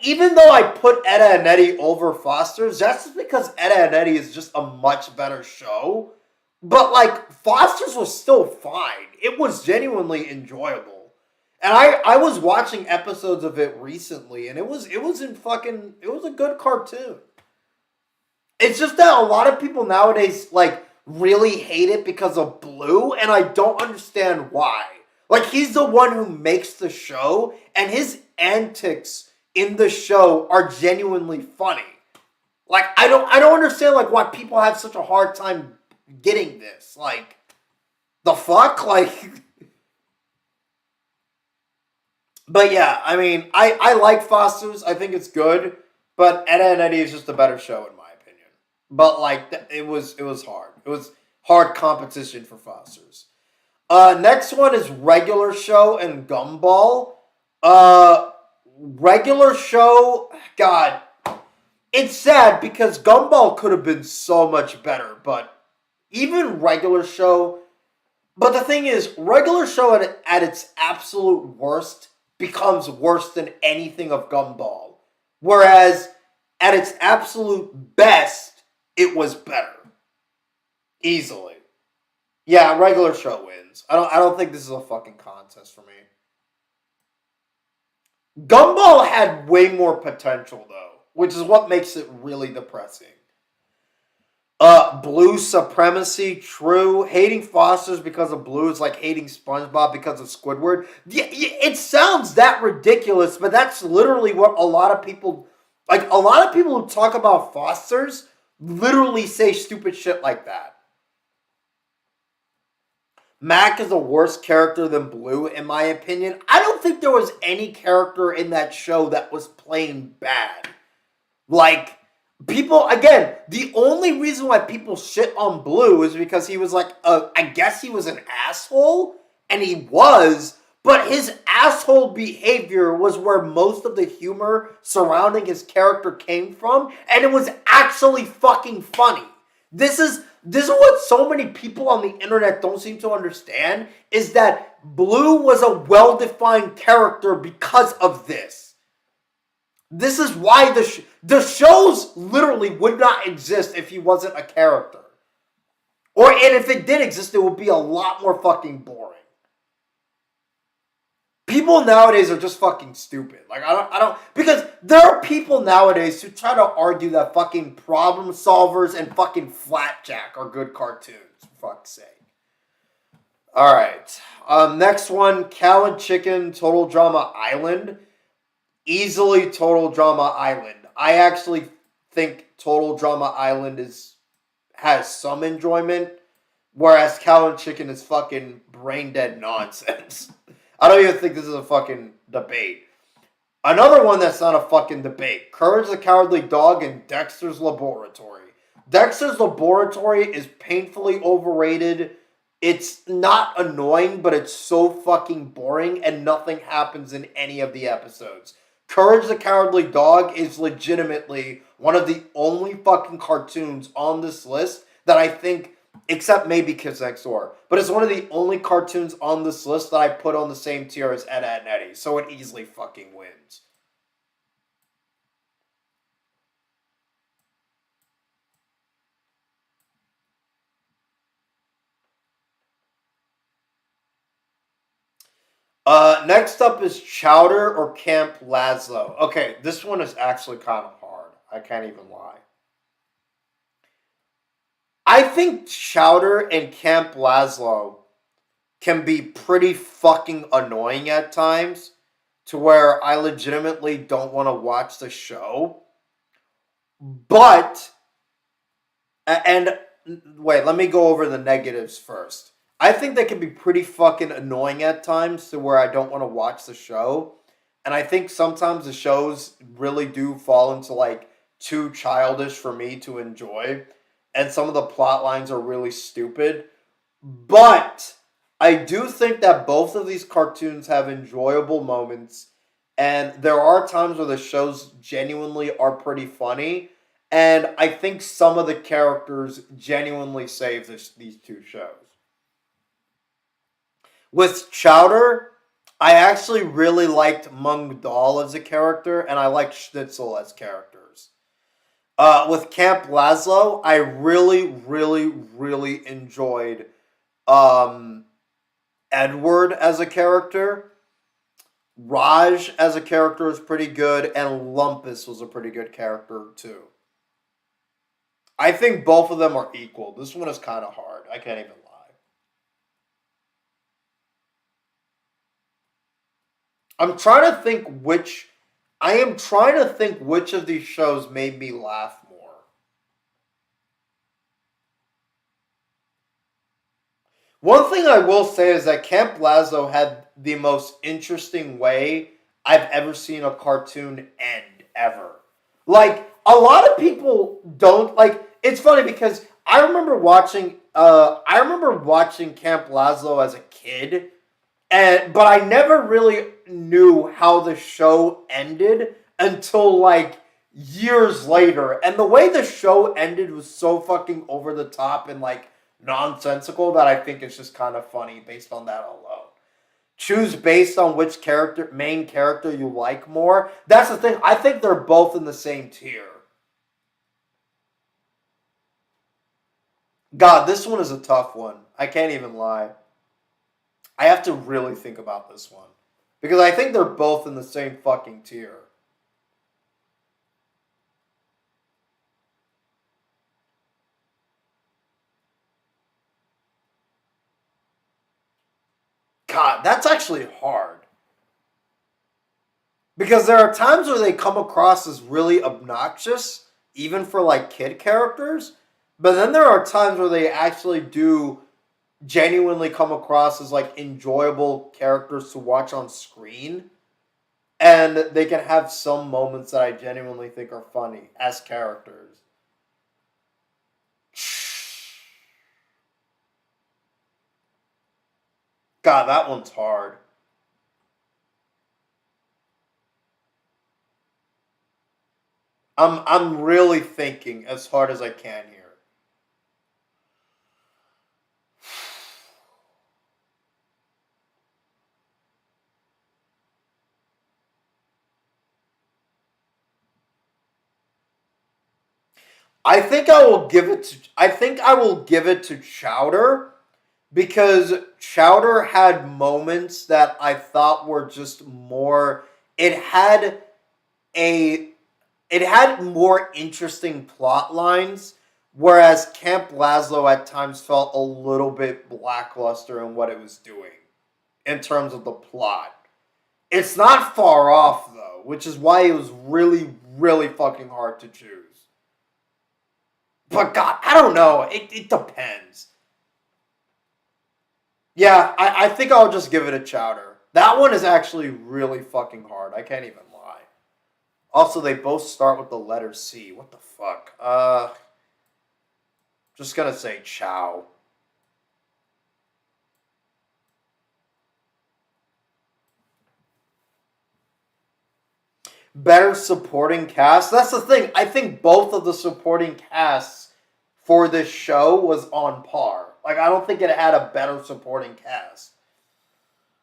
even though I put Etta and Eddie over Foster's, that's just because Etta and Eddie is just a much better show. But like Foster's was still fine. It was genuinely enjoyable. And I was watching episodes of it recently, and it was a good cartoon. It's just that a lot of people nowadays like really hate it because of Blue, and I don't understand why. Like, he's the one who makes the show, and his antics in the show are genuinely funny. Like, I don't understand like why people have such a hard time getting this. Like, the fuck? Like, but yeah, I mean, I like Foster's. I think it's good, but Etta and Eddie is just a better show in my opinion. But like, it was hard. It was hard competition for Foster's. Next one is Regular Show and Gumball. Regular Show, God, it's sad because Gumball could have been so much better, but even Regular Show. But the thing is, Regular Show at its absolute worst becomes worse than anything of Gumball. Whereas at its absolute best, it was better. Easily. Yeah, Regular Show wins. I don't think this is a fucking contest for me. Gumball had way more potential though, which is what makes it really depressing. Blue supremacy, true. Hating Foster's because of Blue is like hating SpongeBob because of Squidward. Yeah, it sounds that ridiculous, but that's literally what a lot of people who talk about Foster's literally say stupid shit like that. Mac is a worse character than Blue, in my opinion. I don't think there was any character in that show that was plain bad. Like, people, again, the only reason why people shit on Blue is because he was like, I guess he was an asshole, and he was, but his asshole behavior was where most of the humor surrounding his character came from, and it was actually fucking funny. This is what so many people on the internet don't seem to understand, is that Blue was a well-defined character because of this. This is why the shows literally would not exist if he wasn't a character. And if it did exist, it would be a lot more fucking boring. People nowadays are just fucking stupid. Like, I don't, because there are people nowadays who try to argue that fucking Problem Solvers and fucking Flapjack are good cartoons. For fuck's sake. Alright. Next one, Cow and Chicken, Total Drama Island. Easily Total Drama Island. I actually think Total Drama Island has some enjoyment, whereas Cow and Chicken is fucking brain dead nonsense. I don't even think this is a fucking debate. Another one that's not a fucking debate. Courage the Cowardly Dog and Dexter's Laboratory. Dexter's Laboratory is painfully overrated. It's not annoying, but it's so fucking boring and nothing happens in any of the episodes. Courage the Cowardly Dog is legitimately one of the only fucking cartoons on this list that I think, except maybe Kids Next Door, but it's one of the only cartoons on this list that I put on the same tier as Etta and Eddie, so it easily fucking wins. Next up is Chowder or Camp Lazlo. Okay, this one is actually kind of hard. I can't even lie. I think Chowder and Camp Lazlo can be pretty fucking annoying at times, to where I legitimately don't want to watch the show. But, and wait, let me go over the negatives first. I think they can be pretty fucking annoying at times to where I don't want to watch the show. And I think sometimes the shows really do fall into like too childish for me to enjoy. And some of the plot lines are really stupid. But I do think that both of these cartoons have enjoyable moments. And there are times where the shows genuinely are pretty funny. And I think some of the characters genuinely save these two shows. With Chowder, I actually really liked Mung Dahl as a character, and I liked Schnitzel as characters. With Camp Laszlo, I really, really, really enjoyed um, Edward as a character. Raj as a character was pretty good, and Lumpus was a pretty good character too. I think both of them are equal. This one is kind of hard. I can't even lie. I'm trying to think which. I am trying to think which of these shows made me laugh more. One thing I will say is that Camp Lazlo had the most interesting way I've ever seen a cartoon end ever. Like a lot of people don't like. It's funny because I remember watching Camp Lazlo as a kid, and but I never really knew how the show ended until like years later. And the way the show ended was so fucking over the top and like nonsensical that I think it's just kind of funny based on that alone. Choose based on which main character you like more. That's the thing. I think they're both in the same tier. God, this one is a tough one. I can't even lie. I have to really think about this one. Because I think they're both in the same fucking tier. God, that's actually hard. Because there are times where they come across as really obnoxious, even for like kid characters. But then there are times where they actually do genuinely come across as like enjoyable characters to watch on screen. And they can have some moments that I genuinely think are funny as characters. God, that one's hard. I'm really thinking as hard as I can here. I think I will give it to Chowder because Chowder had moments that I thought were just more it had a it had more interesting plot lines, whereas Camp Lazlo at times felt a little bit lackluster in what it was doing in terms of the plot. It's not far off though, which is why it was really, really fucking hard to choose. But God, I don't know. It depends. Yeah, I think I'll just give it a Chowder. That one is actually really fucking hard. I can't even lie. Also, they both start with the letter C. What the fuck? Just gonna say Chow. Better supporting cast. That's the thing. I think both of the supporting casts for this show was on par. Like I don't think it had a better supporting cast.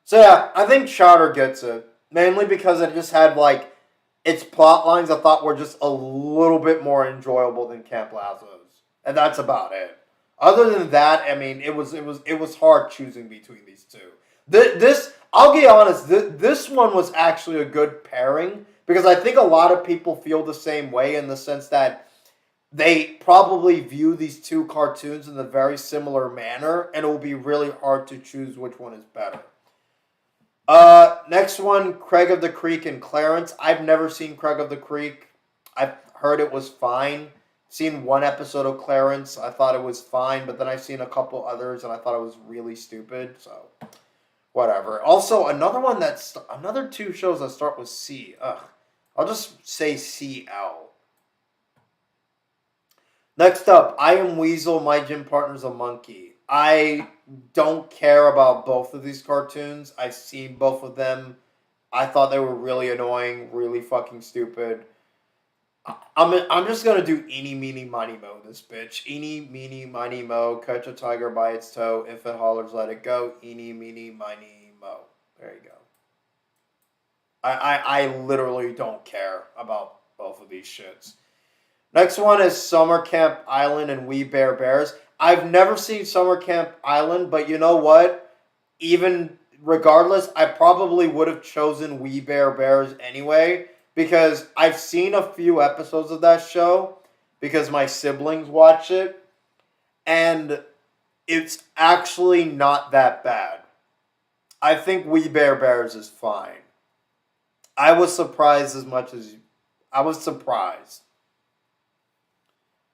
So yeah, I think Chowder gets it. Mainly because it just had like its plot lines I thought were just a little bit more enjoyable than Camp Lazlo's. And that's about it. Other than that, I mean, it was hard choosing between these two. This I'll be honest, this one was actually a good pairing because I think a lot of people feel the same way in the sense that they probably view these two cartoons in a very similar manner, and it will be really hard to choose which one is better. Next one, Craig of the Creek and Clarence. I've never seen Craig of the Creek. I've heard it was fine. Seen one episode of Clarence. I thought it was fine, but then I've seen a couple others and I thought it was really stupid. So whatever. Also, another two shows that start with C. Ugh. I'll just say CL. Next up, I Am Weasel, My Gym Partner's a Monkey. I don't care about both of these cartoons. I've seen both of them. I thought they were really annoying, really fucking stupid. I'm just gonna do eeny meeny miny mo this bitch. Eeny meeny miny mo, catch a tiger by its toe. If it hollers, let it go. Eeny meeny miny mo. There you go. I literally don't care about both of these shits. Next one is Summer Camp Island and We Bare Bears. I've never seen Summer Camp Island, but you know what? Even regardless, I probably would have chosen We Bare Bears anyway because I've seen a few episodes of that show because my siblings watch it, and it's actually not that bad. I think We Bare Bears is fine. I was surprised as much as I was surprised.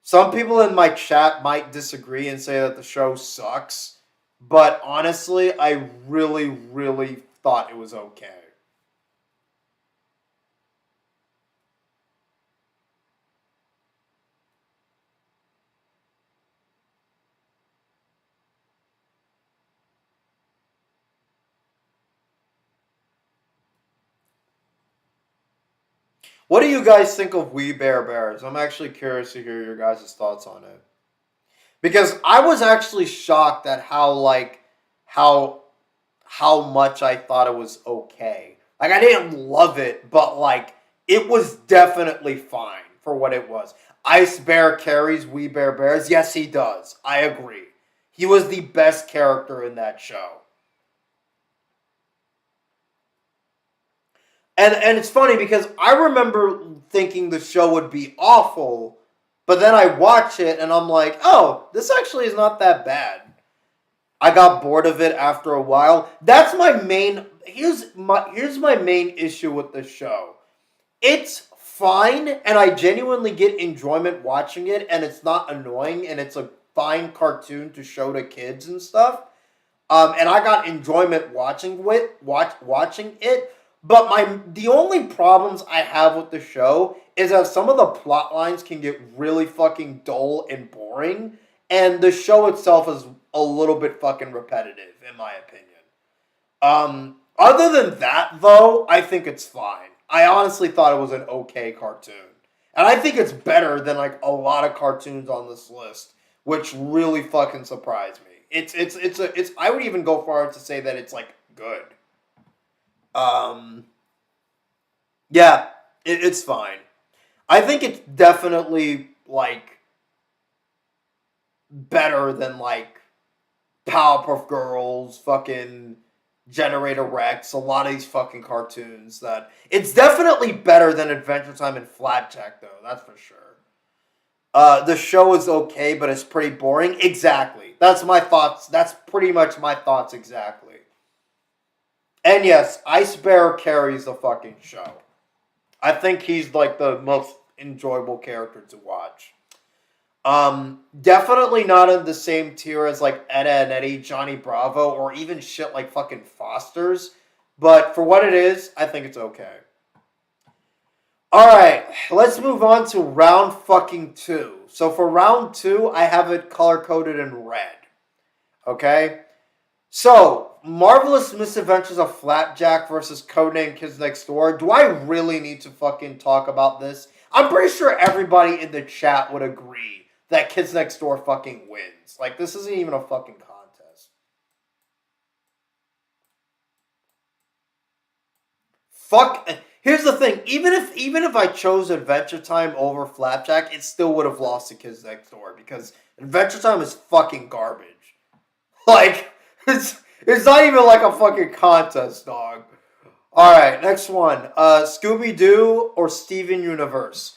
Some people in my chat might disagree and say that the show sucks, but honestly, I really, really thought it was okay. What do you guys think of We Bare Bears? I'm actually curious to hear your guys' thoughts on it. Because I was actually shocked at how how much I thought it was okay. Like I didn't love it, but like it was definitely fine for what it was. Ice Bear carries We Bear Bears. Yes, he does. I agree. He was the best character in that show. And it's funny because I remember thinking the show would be awful, but then I watch it and I'm like, oh, this actually is not that bad. I got bored of it after a while. That's my main here's my main issue with the show. It's fine and I genuinely get enjoyment watching it and it's not annoying and it's a fine cartoon to show to kids and stuff. And I got enjoyment watching it. But the only problems I have with the show is that some of the plot lines can get really fucking dull and boring, and the show itself is a little bit fucking repetitive, in my opinion. Other than that, though, I think it's fine. I honestly thought it was an okay cartoon, and I think it's better than like a lot of cartoons on this list, which really fucking surprised me. It's I would even go far as to say that it's like good. Um, yeah, it's fine. I think it's definitely like better than like Powerpuff Girls, fucking Generator Rex, a lot of these fucking cartoons that it's definitely better than Adventure Time and Flapjack though, that's for sure. The show is okay, but it's pretty boring. Exactly. That's my thoughts. That's pretty much my thoughts exactly. And yes, Ice Bear carries the fucking show. I think he's like the most enjoyable character to watch. Definitely not in the same tier as like Edda and Eddie, Johnny Bravo, or even shit like fucking Foster's. But for what it is, I think it's okay. Alright, let's move on to round fucking 2. So for round 2, I have it color coded in red. Okay? So, Marvelous Misadventures of Flapjack versus Codename Kids Next Door. Do I really need to fucking talk about this? I'm pretty sure everybody in the chat would agree that Kids Next Door fucking wins. Like, this isn't even a fucking contest. Fuck. Here's the thing. Even if I chose Adventure Time over Flapjack, it still would have lost to Kids Next Door because Adventure Time is fucking garbage. Like, it's not even like a fucking contest, dog. Alright, next one. Scooby-Doo or Steven Universe?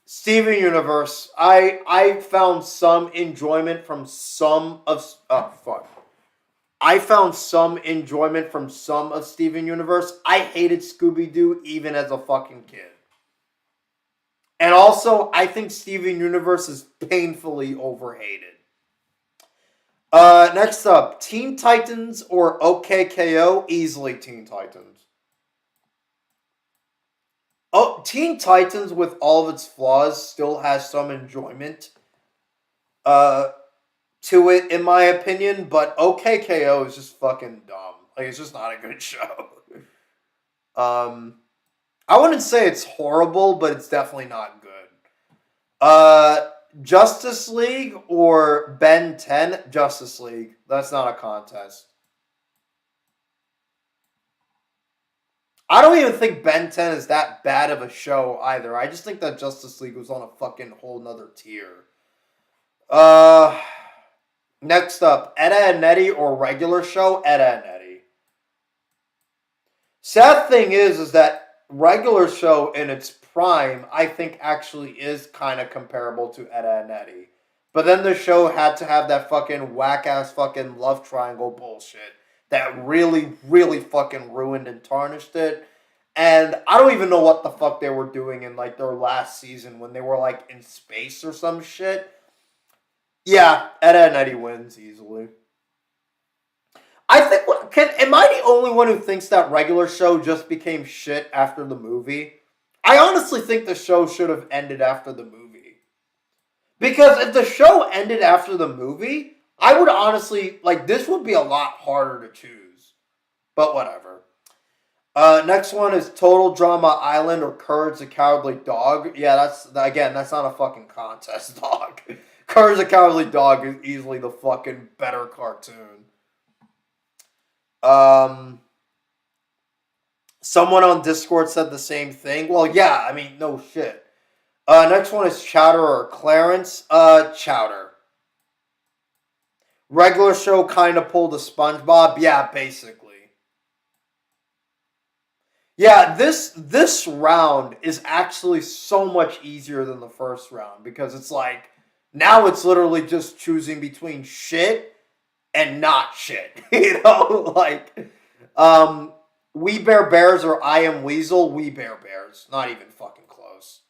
Steven Universe. I found some enjoyment from some of... Oh, fuck. I found some enjoyment from some of Steven Universe. I hated Scooby-Doo even as a fucking kid. And also, I think Steven Universe is painfully overhated. Next up, Teen Titans or OKKO? Easily Teen Titans. Oh, Teen Titans, with all of its flaws, still has some enjoyment to it, in my opinion, but OKKO is just fucking dumb. Like, it's just not a good show. I wouldn't say it's horrible, but it's definitely not good. Justice League or Ben 10? Justice League. That's not a contest. I don't even think Ben 10 is that bad of a show either. I just think that Justice League was on a fucking whole nother tier. Uh, Next up, Edda and Nettie or regular show, Edda and Nettie. Sad thing is that regular show in its prime, I think actually is kind of comparable to Edda and Nettie. But then the show had to have that fucking whack ass fucking love triangle bullshit that really, really fucking ruined and tarnished it. And I don't even know what the fuck they were doing in like their last season when they were like in space or some shit. Yeah, Edda and Eddie wins easily. I think. Am I the only one who thinks that regular show just became shit after the movie? I honestly think the show should have ended after the movie. Because if the show ended after the movie, I would honestly like this would be a lot harder to choose. But whatever. Next one is Total Drama Island or Courage the Cowardly Dog. Yeah, that's not a fucking contest, dog. Courage the Cowardly Dog is easily the fucking better cartoon. Someone on Discord said the same thing. Well, yeah, I mean, no shit. Next one is Chowder or Clarence. Chowder. Regular show kind of pulled a SpongeBob. Yeah, basically. Yeah, this round is actually so much easier than the first round because it's like now it's literally just choosing between shit and not shit. You know, like We Bear Bears or I Am Weasel. We Bear Bears. Not even fucking close.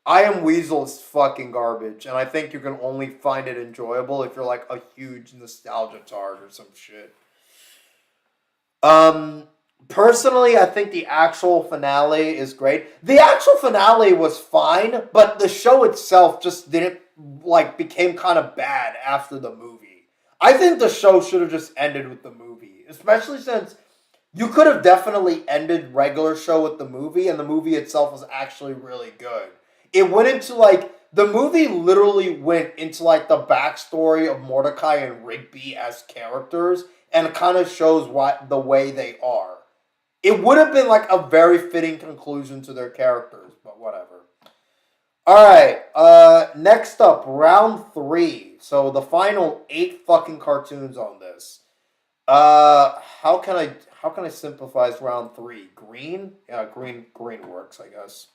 I Am Weasel is fucking garbage, and I think you can only find it enjoyable if you're like a huge nostalgia tard or some shit. Personally, I think the actual finale is great. The actual finale was fine, but the show itself just didn't like became kind of bad after the movie. I think the show should have just ended with the movie, especially since you could have definitely ended regular show with the movie, and the movie itself was actually really good. It went into like the movie literally went into like the backstory of Mordecai and Rigby as characters, and it kind of shows what the way they are. It would have been like a very fitting conclusion to their characters, but whatever. All right. Next up, round 3. So the final 8 fucking cartoons on this. How can I simplify round 3? Green? Yeah, green works, I guess.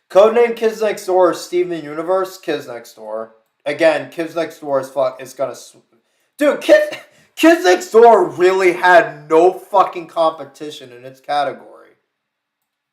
Codename Kids Next Door, Steven Universe, Kids Next Door. Again, Kids Next Door is gonna, dude. Kids Next Door really had no fucking competition in its category.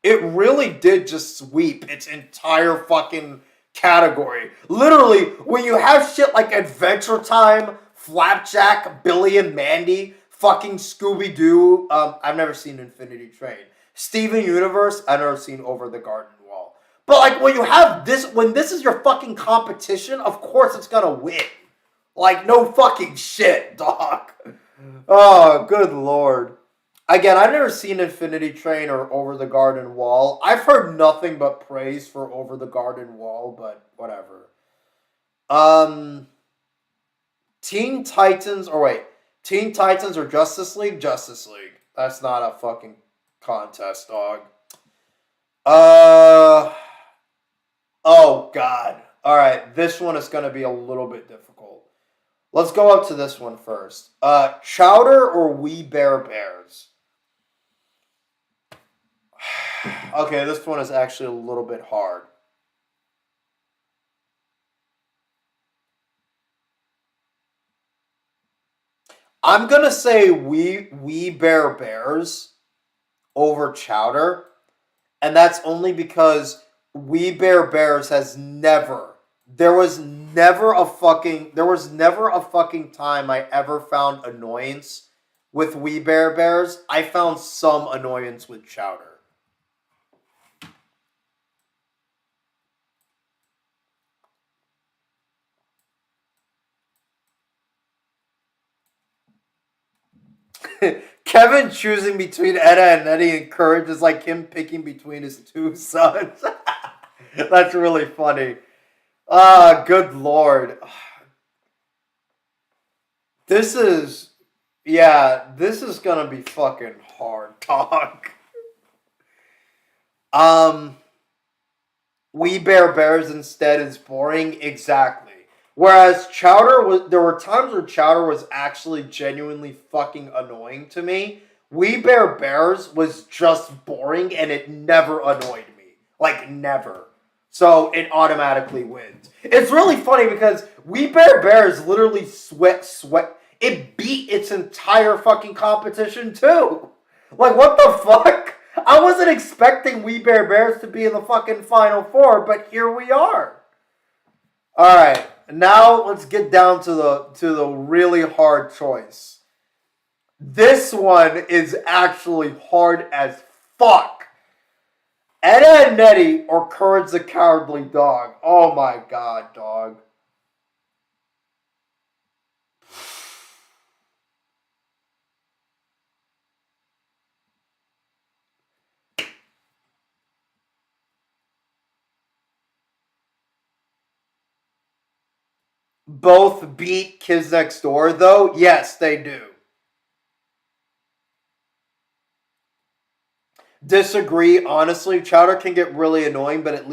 It really did just sweep its entire fucking category. Literally, when you have shit like Adventure Time, Flapjack, Billy and Mandy, fucking Scooby-Doo, I've never seen Infinity Train. Steven Universe, I've never seen Over the Garden Wall. But like when you have this, when this is your fucking competition, of course it's gonna win. Like no fucking shit, dog. Oh, good lord. Again, I've never seen Infinity Train or Over the Garden Wall. I've heard nothing but praise for Over the Garden Wall, but whatever. Um, Teen Titans, or wait, Teen Titans or Justice League? Justice League. That's not a fucking contest, dog. Oh god. Alright, this one is gonna be a little bit difficult. Let's go up to this one first. Chowder or We Bear Bears? Okay, this one is actually a little bit hard. I'm gonna say We Bear Bears over Chowder, and that's only because We Bear Bears has never. There was never a fucking time I ever found annoyance with We Bear Bears. I found some annoyance with Chowder. Kevin choosing between Edda and Eddie and Courage is like him picking between his two sons. That's really funny. Good lord. This is Yeah, this is gonna be fucking hard, dog. Um, We Bear Bears instead is boring. Exactly. Whereas Chowder was, there were times where Chowder was actually genuinely fucking annoying to me. We Bear Bears was just boring and it never annoyed me. Like, never. So it automatically wins. It's really funny because We Bear Bears literally sweat. It beat its entire fucking competition too. Like, what the fuck? I wasn't expecting We Bear Bears to be in the fucking Final Four, but here we are. All right, now let's get down to the really hard choice. This one is actually hard as fuck. Edda and Nettie or Courage the Cowardly Dog? Oh my god, dog. Both beat Kids Next Door, though? Yes, they do. Disagree. Honestly, Chowder can get really annoying, but at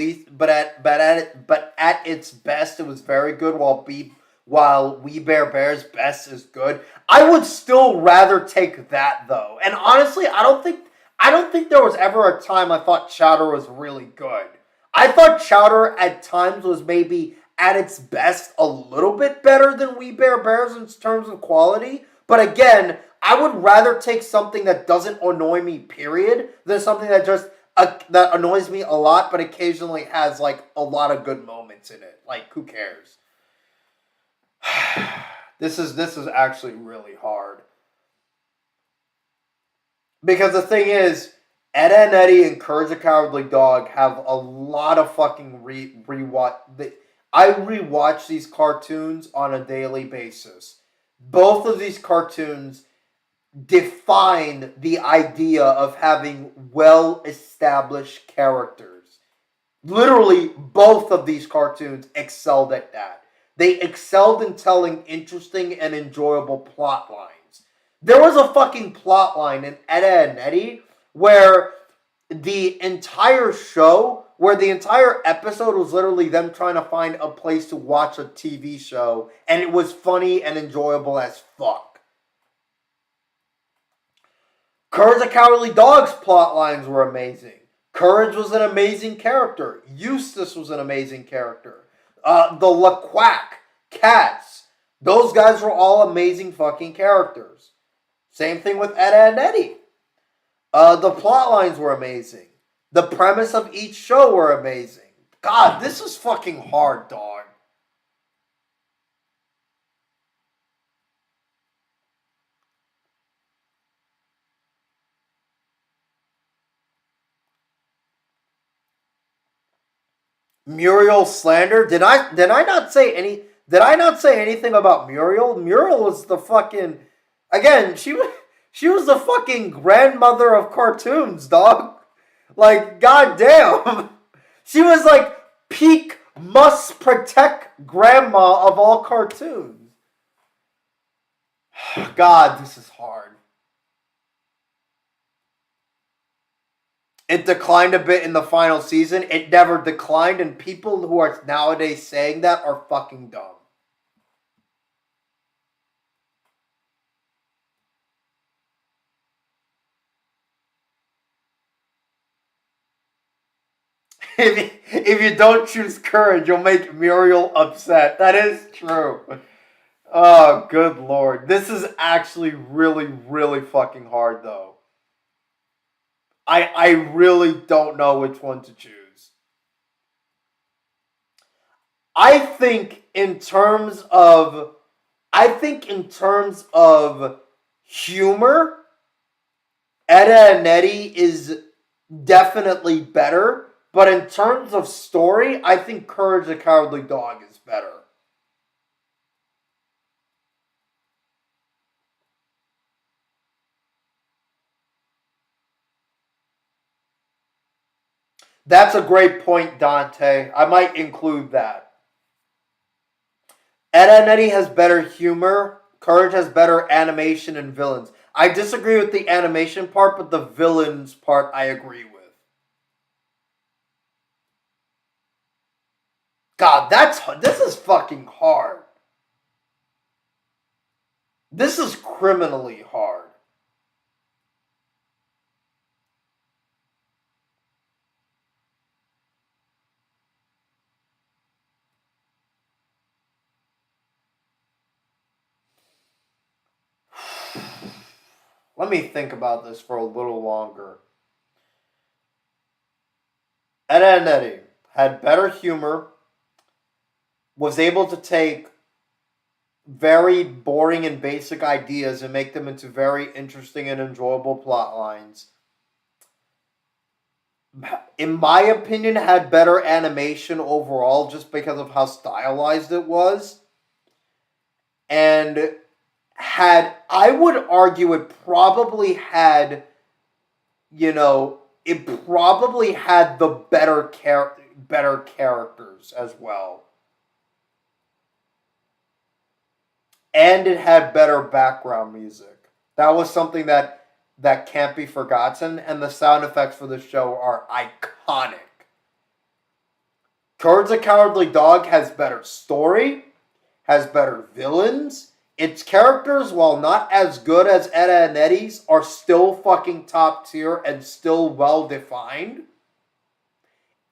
its best, it was very good. While We Bear Bear's best is good, I would still rather take that though. And honestly, I don't think there was ever a time I thought Chowder was really good. I thought Chowder at times was maybe at its best a little bit better than We Bear Bears in terms of quality. But again, I would rather take something that doesn't annoy me, period, than something that just that annoys me a lot, but occasionally has like a lot of good moments in it. Like, who cares? This is actually really hard because the thing is, Ed and Eddie and Courage the Cowardly Dog have a lot of fucking rewatch. I rewatch these cartoons on a daily basis. Both of these cartoons define the idea of having well established characters. Literally, both of these cartoons excelled at that. They excelled in telling interesting and enjoyable plot lines. There was a fucking plot line in Edda and Eddie where the entire episode was literally them trying to find a place to watch a TV show, and it was funny and enjoyable as fuck. Courage the Cowardly Dog's plot lines were amazing. Courage was an amazing character. Eustace was an amazing character. The LaQuack cats. Those guys were all amazing fucking characters. Same thing with Edda and Eddie. The plot lines were amazing. The premise of each show were amazing. God, this is fucking hard, dog. Muriel slander? Did I not say anything about Muriel? Muriel was the fucking again, she was the fucking grandmother of cartoons, dog. Like, goddamn. She was like peak must protect grandma of all cartoons. God, this is hard. It declined a bit in the final season. It never declined, and people who are nowadays saying that are fucking dumb. If you don't choose courage, you'll make Muriel upset. That is true. Oh, good lord. This is actually really, really fucking hard, though. I really don't know which one to choose. I think in terms of I think in terms of humor, Edda and Nettie is definitely better. But in terms of story, I think Courage the Cowardly Dog is better. That's a great point, Dante. I might include that. Ed and Eddie has better humor. Courage has better animation and villains. I disagree with the animation part, but the villains part I agree with. God, this is fucking hard. This is criminally hard. Let me think about this for a little longer. Ed, Edd n Eddy had better humor, was able to take very boring and basic ideas and make them into very interesting and enjoyable plot lines. In my opinion, had better animation overall just because of how stylized it was. And I would argue it probably had, it probably had the better characters as well. And it had better background music. That was something that can't be forgotten, and the sound effects for the show are iconic. Courage the Cowardly Dog has better story, has better villains. Its characters, while not as good as Ed, Edd n Eddy's, are still fucking top tier and still well defined.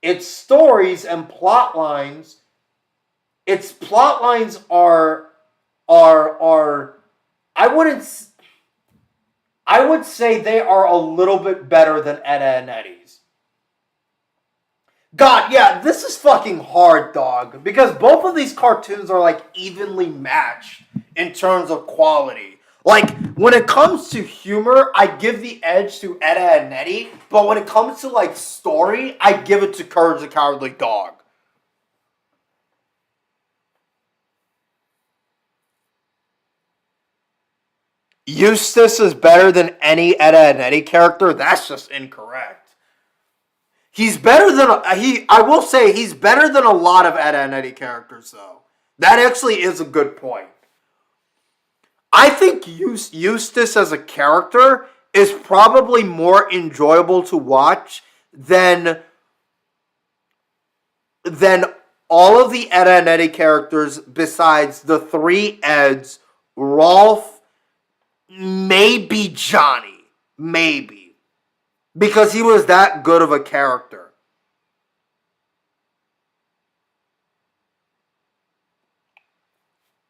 Its stories and plot lines, are I would say they are a little bit better than Ed, Edd n Eddy's. God, yeah, this is fucking hard, dog. Because both of these cartoons are like evenly matched in terms of quality. Like, when it comes to humor, I give the edge to Ed, Edd n Eddy. But when it comes to like story, I give it to Courage the Cowardly Dog. Eustace is better than any Ed, Edd n Eddy character. That's just incorrect. He's better than I will say he's better than a lot of Ed, Edd n Eddy characters, though. That actually is a good point. I think Eustace as a character is probably more enjoyable to watch than all of the Ed, Edd n Eddy characters besides the three Eds, Rolf, maybe Johnny, maybe. Because he was that good of a character.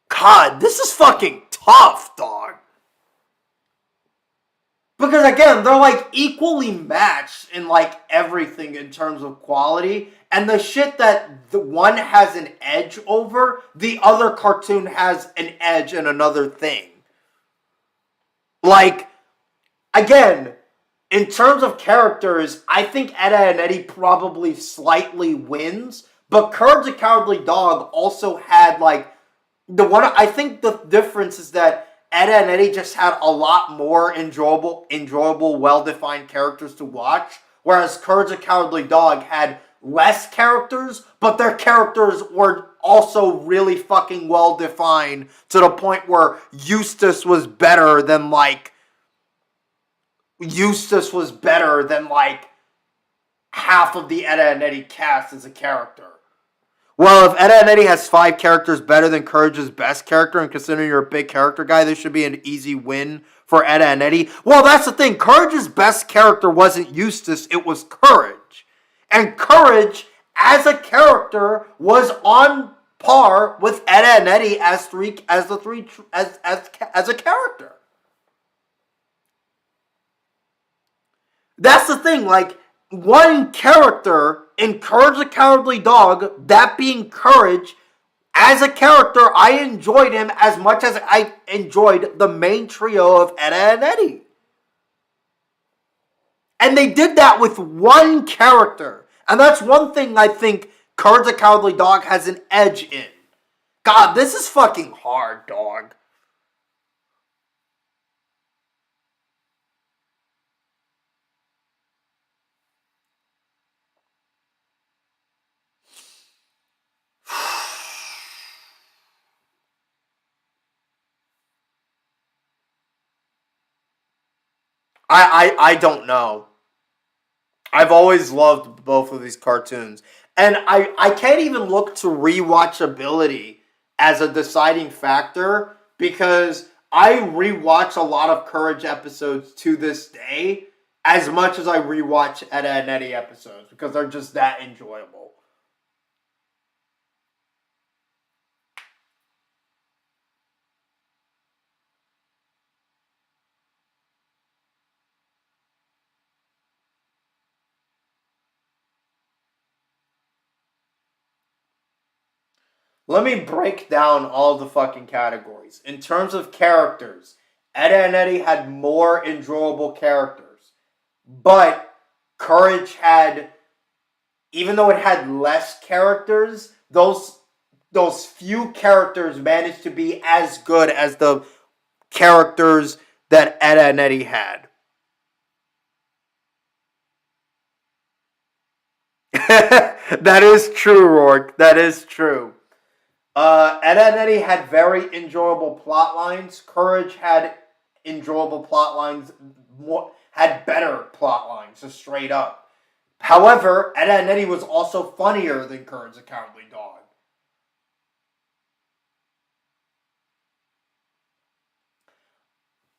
God, this is fucking tough, dog. Because again, they're like equally matched in like everything in terms of quality. And the shit that the one has an edge over, the other cartoon has an edge in another thing. Like, again, in terms of characters, I think Ed, Edd n Eddy probably slightly wins. But Courage the Cowardly Dog also had like I think the difference is that Ed, Edd n Eddy just had a lot more enjoyable, well-defined characters to watch, whereas Courage the Cowardly Dog had less characters, but their characters were also really fucking well-defined to the point where Eustace was better than half of the Ed, Edd n Eddy cast as a character. Well, if Ed, Edd n Eddy has 5 characters better than Courage's best character, and considering you're a big character guy, this should be an easy win for Ed, Edd n Eddy. Well, that's the thing. Courage's best character wasn't Eustace, it was Courage. And Courage, as a character, was on par with Ed, Edd n Eddy as a character. That's the thing, like, one character in Courage the Cowardly Dog, that being Courage, as a character, I enjoyed him as much as I enjoyed the main trio of Ed, Edd n Eddy. And they did that with one character. And that's one thing I think Courage the Cowardly Dog has an edge in. God, this is fucking hard, dog. I don't know. I've always loved both of these cartoons. And I can't even look to rewatchability as a deciding factor because I rewatch a lot of Courage episodes to this day as much as I rewatch Ed, Edd n Eddy episodes because they're just that enjoyable. Let me break down all the fucking categories. In terms of characters, Ed, Edd n Eddy had more enjoyable characters. But Courage had, even though it had less characters, those few characters managed to be as good as the characters that Ed, Edd n Eddy had. That is true, Rourke. That is true. Ed, Edd n Eddy had very enjoyable plot lines. Courage had enjoyable plot lines, more, had better plot lines, just straight up. However, Ed, Edd n Eddy was also funnier than Courage the Cowardly Dog.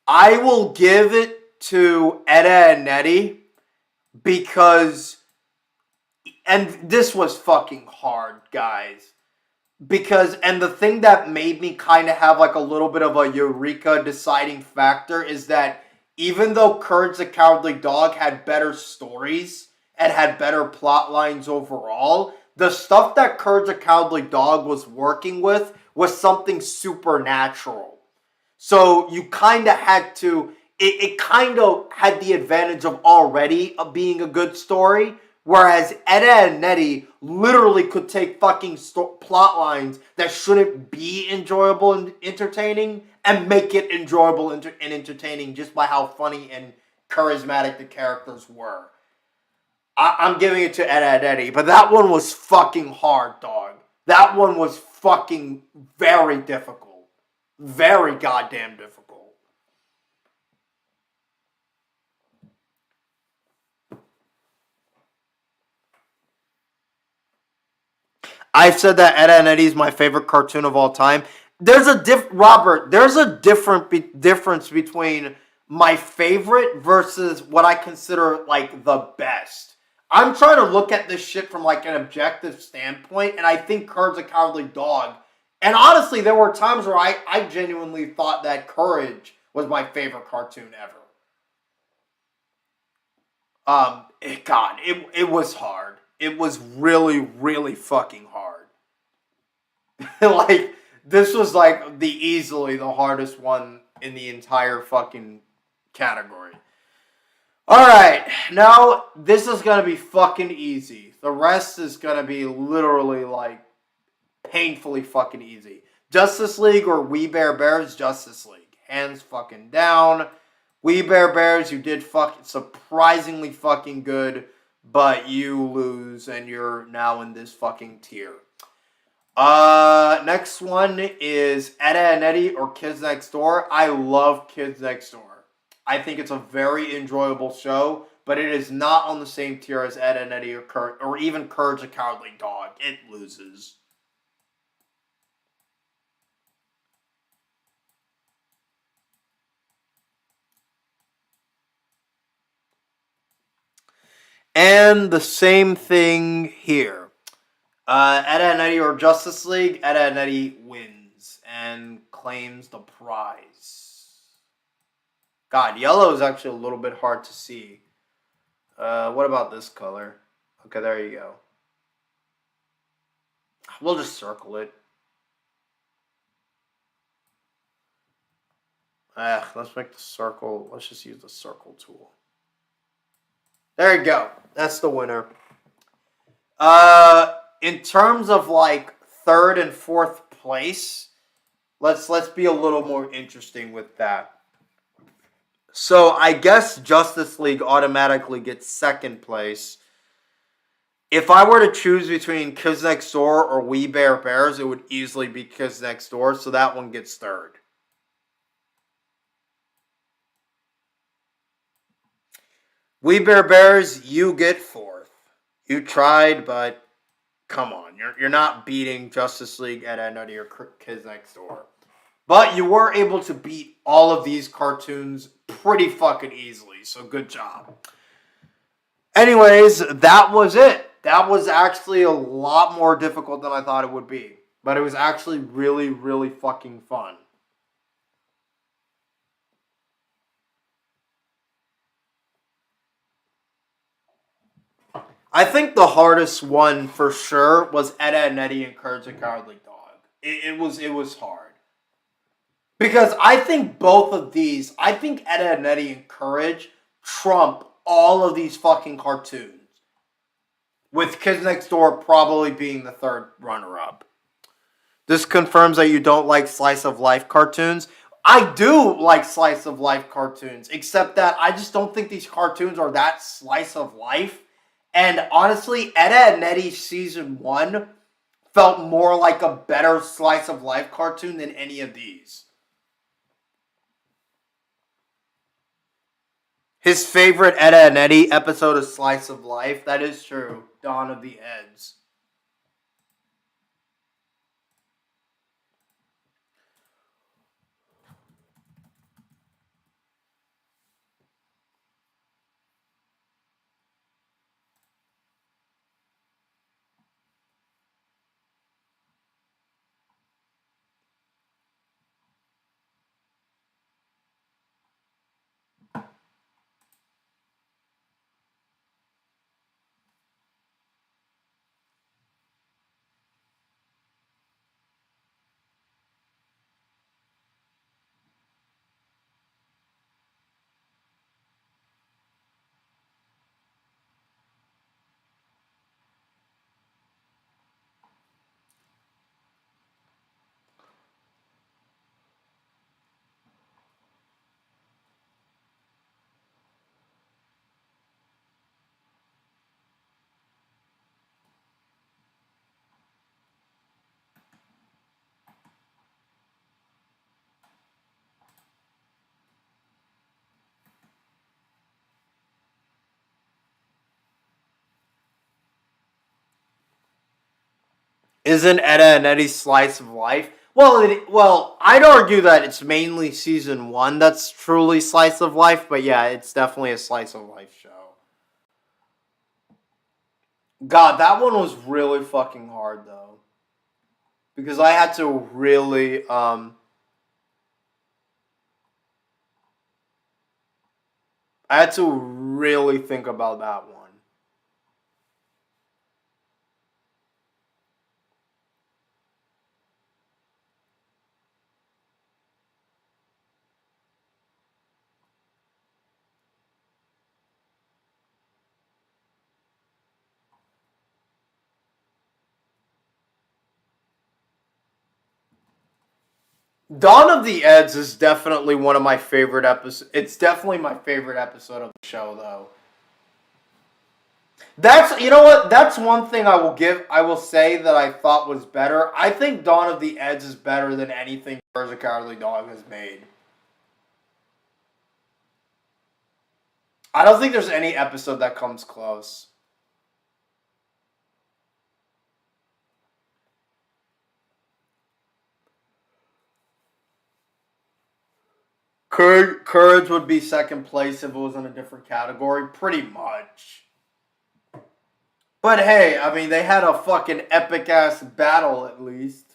I will give it to Ed, Edd n Eddy because, and this was fucking hard, guys. Because, and the thing that made me kind of have like a little bit of a eureka deciding factor is that even though Courage the Cowardly Dog had better stories and had better plot lines overall, the stuff that Courage the Cowardly Dog was working with was something supernatural. So you kind of had to, it kind of had the advantage of already of being a good story, whereas Ed, Edd n Eddy literally could take fucking plot lines that shouldn't be enjoyable and entertaining and make it enjoyable and entertaining just by how funny and charismatic the characters were. I'm giving it to Ed, Edd n Eddy, but that one was fucking hard, dog. That one was fucking very difficult. Very goddamn difficult. I've said that Ed, Edd n Eddy is my favorite cartoon of all time. There's a Robert. There's a difference between my favorite versus what I consider like the best. I'm trying to look at this shit from like an objective standpoint, and I think Courage the Cowardly Dog. And honestly, there were times where I genuinely thought that Courage was my favorite cartoon ever. God, it was hard. It was really, really fucking hard. Like, this was like easily the hardest one in the entire fucking category. Alright, now this is gonna be fucking easy. The rest is gonna be literally like painfully fucking easy. Justice League or We Bare Bears? Justice League. Hands fucking down. We Bare Bears, you did fucking surprisingly fucking good, but you lose and you're now in this fucking tier. Next one is Ed, Edd n Eddy or Kids Next Door. I love Kids Next Door. I think it's a very enjoyable show, but it is not on the same tier as Ed, Edd n Eddy or even Courage the Cowardly Dog. It loses. And the same thing here. Ed, Edd n Eddy or Justice League, Ed, Edd n Eddy wins and claims the prize. God, yellow is actually a little bit hard to see. What about this color? Okay, there you go. We'll just circle it. Let's make the circle. Let's just use the circle tool. There you go. That's the winner. In terms of like third and fourth place, let's be a little more interesting with that. So I guess Justice League automatically gets second place. If I were to choose between Kids Next Door or We Bare Bears, it would easily be Kids Next Door, so that one gets third. We Bear Bears, you get fourth. You tried, but come on. You're not beating Justice League at None of your Kids Next Door. But you were able to beat all of these cartoons pretty fucking easily, so good job. Anyways, that was it. That was actually a lot more difficult than I thought it would be. But it was actually really, really fucking fun. I think the hardest one for sure was Ed, Edd and Eddy and Courage the Cowardly Dog. It was hard. Because I think both of these, I think Ed, Edd and Eddy and Courage trump all of these fucking cartoons. With Kids Next Door probably being the third runner-up. This confirms that you don't like slice of life cartoons. I do like slice of life cartoons, except that I just don't think these cartoons are that slice of life. And honestly, Ed, Edd and Eddy season 1 felt more like a better slice of life cartoon than any of these. His favorite Ed, Edd and Eddy episode is Slice of Life. That is true. Dawn of the Eds. Isn't Ed, Edd and Eddy's Slice of Life? Well, I'd argue that it's mainly season 1 that's truly slice of life, but yeah, it's definitely a slice of life show. God, that one was really fucking hard though, because I had to really think about that one. Dawn of the Eds is definitely one of my favorite episodes. It's definitely my favorite episode of the show, though. That's you know what? That's one thing I will say that I thought was better. I think Dawn of the Eds is better than anything Courage the Cowardly Dog has made. I don't think there's any episode that comes close. Courage would be second place if it was in a different category, pretty much. But hey, I mean, they had a fucking epic ass battle at least.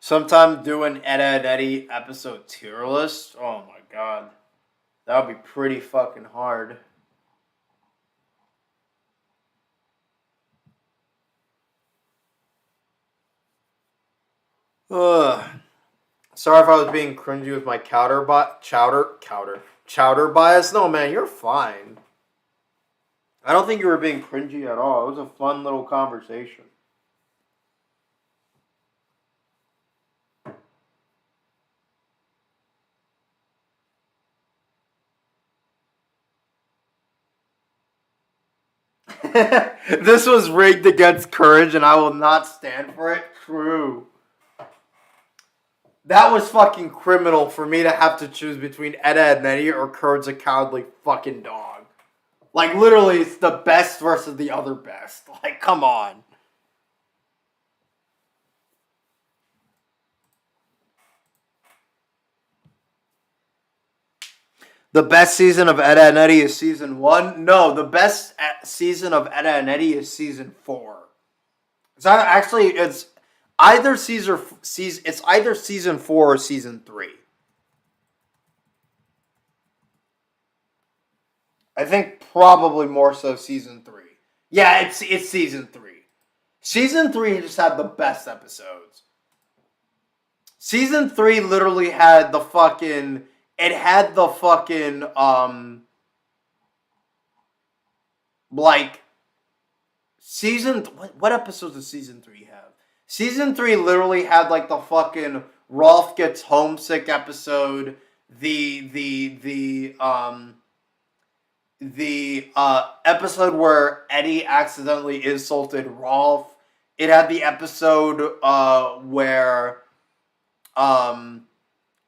Sometime doing Ed, Edd Eddy episode tier list. Oh my god. That would be pretty fucking hard. Ugh. Sorry if I was being cringy with my chowder. Chowder bias? No, man, you're fine. I don't think you were being cringy at all. It was a fun little conversation. This was rigged against courage, and I will not stand for it. True. That was fucking criminal for me to have to choose between Eda and Eddie or Courage a Cowardly fucking dog. Like, literally, it's the best versus the other best. Like, come on. The best season of Eda and Eddie is season 1? No, the best season of Eda and Eddie is season 4. It's either season 4 or season 3. I think probably more so season 3. Yeah, it's season 3. Season 3 just had the best episodes. Season 3 literally had the fucking... It had the fucking, like, season... What episodes does season 3 have? Season 3 literally had, like, the fucking Rolf gets homesick episode, the episode where Eddie accidentally insulted Rolf. It had the episode, where,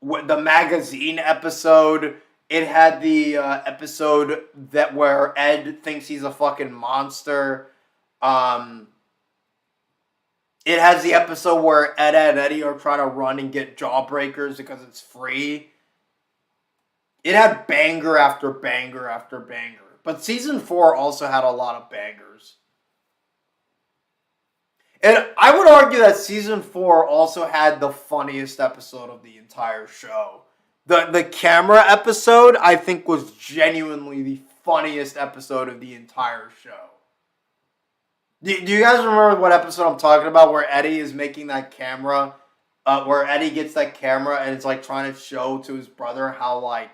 the magazine episode. It had the episode where Ed thinks he's a fucking monster. It has the episode where Ed and Eddie are trying to run and get Jawbreakers because it's free. It had banger after banger after banger. But season 4 also had a lot of bangers. And I would argue that season 4 also had the funniest episode of the entire show. The camera episode, I think, was genuinely the funniest episode of the entire show. Do you guys remember what episode I'm talking about, where Eddie is making that camera, where Eddie gets that camera and it's like trying to show to his brother how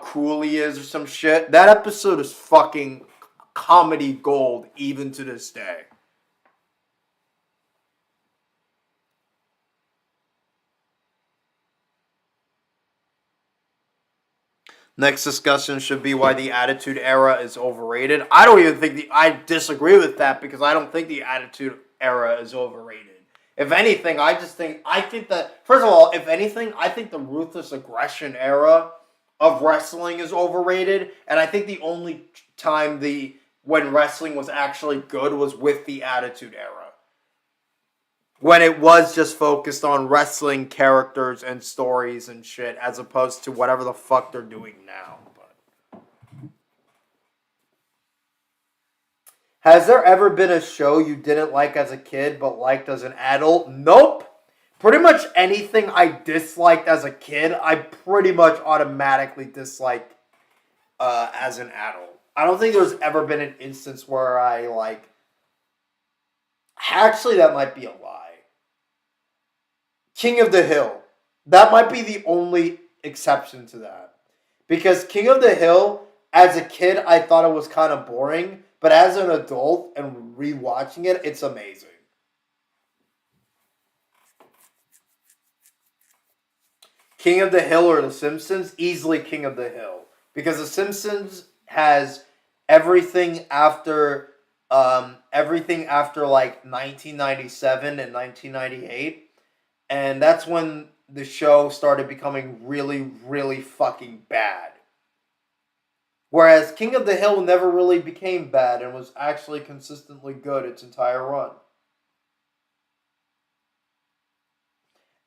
cool he is or some shit? That episode is fucking comedy gold even to this day. Next discussion should be why the Attitude Era is overrated. I disagree with that, because I don't think the Attitude Era is overrated. If anything, I think that, first of all, if anything, I think the Ruthless Aggression era of wrestling is overrated, and I think the only time when wrestling was actually good was with the Attitude Era. When it was just focused on wrestling characters and stories and shit, as opposed to whatever the fuck they're doing now. But has there ever been a show you didn't like as a kid but liked as an adult? Nope. Pretty much anything I disliked as a kid, I pretty much automatically disliked as an adult. I don't think there's ever been an instance where I, like... Actually, that might be a lie. King of the Hill. That might be the only exception to that. Because King of the Hill, as a kid, I thought it was kind of boring. But as an adult and rewatching it, it's amazing. King of the Hill or The Simpsons? Easily King of the Hill. Because The Simpsons has everything after like 1997 and 1998. And that's when the show started becoming really, really fucking bad. Whereas King of the Hill never really became bad and was actually consistently good its entire run.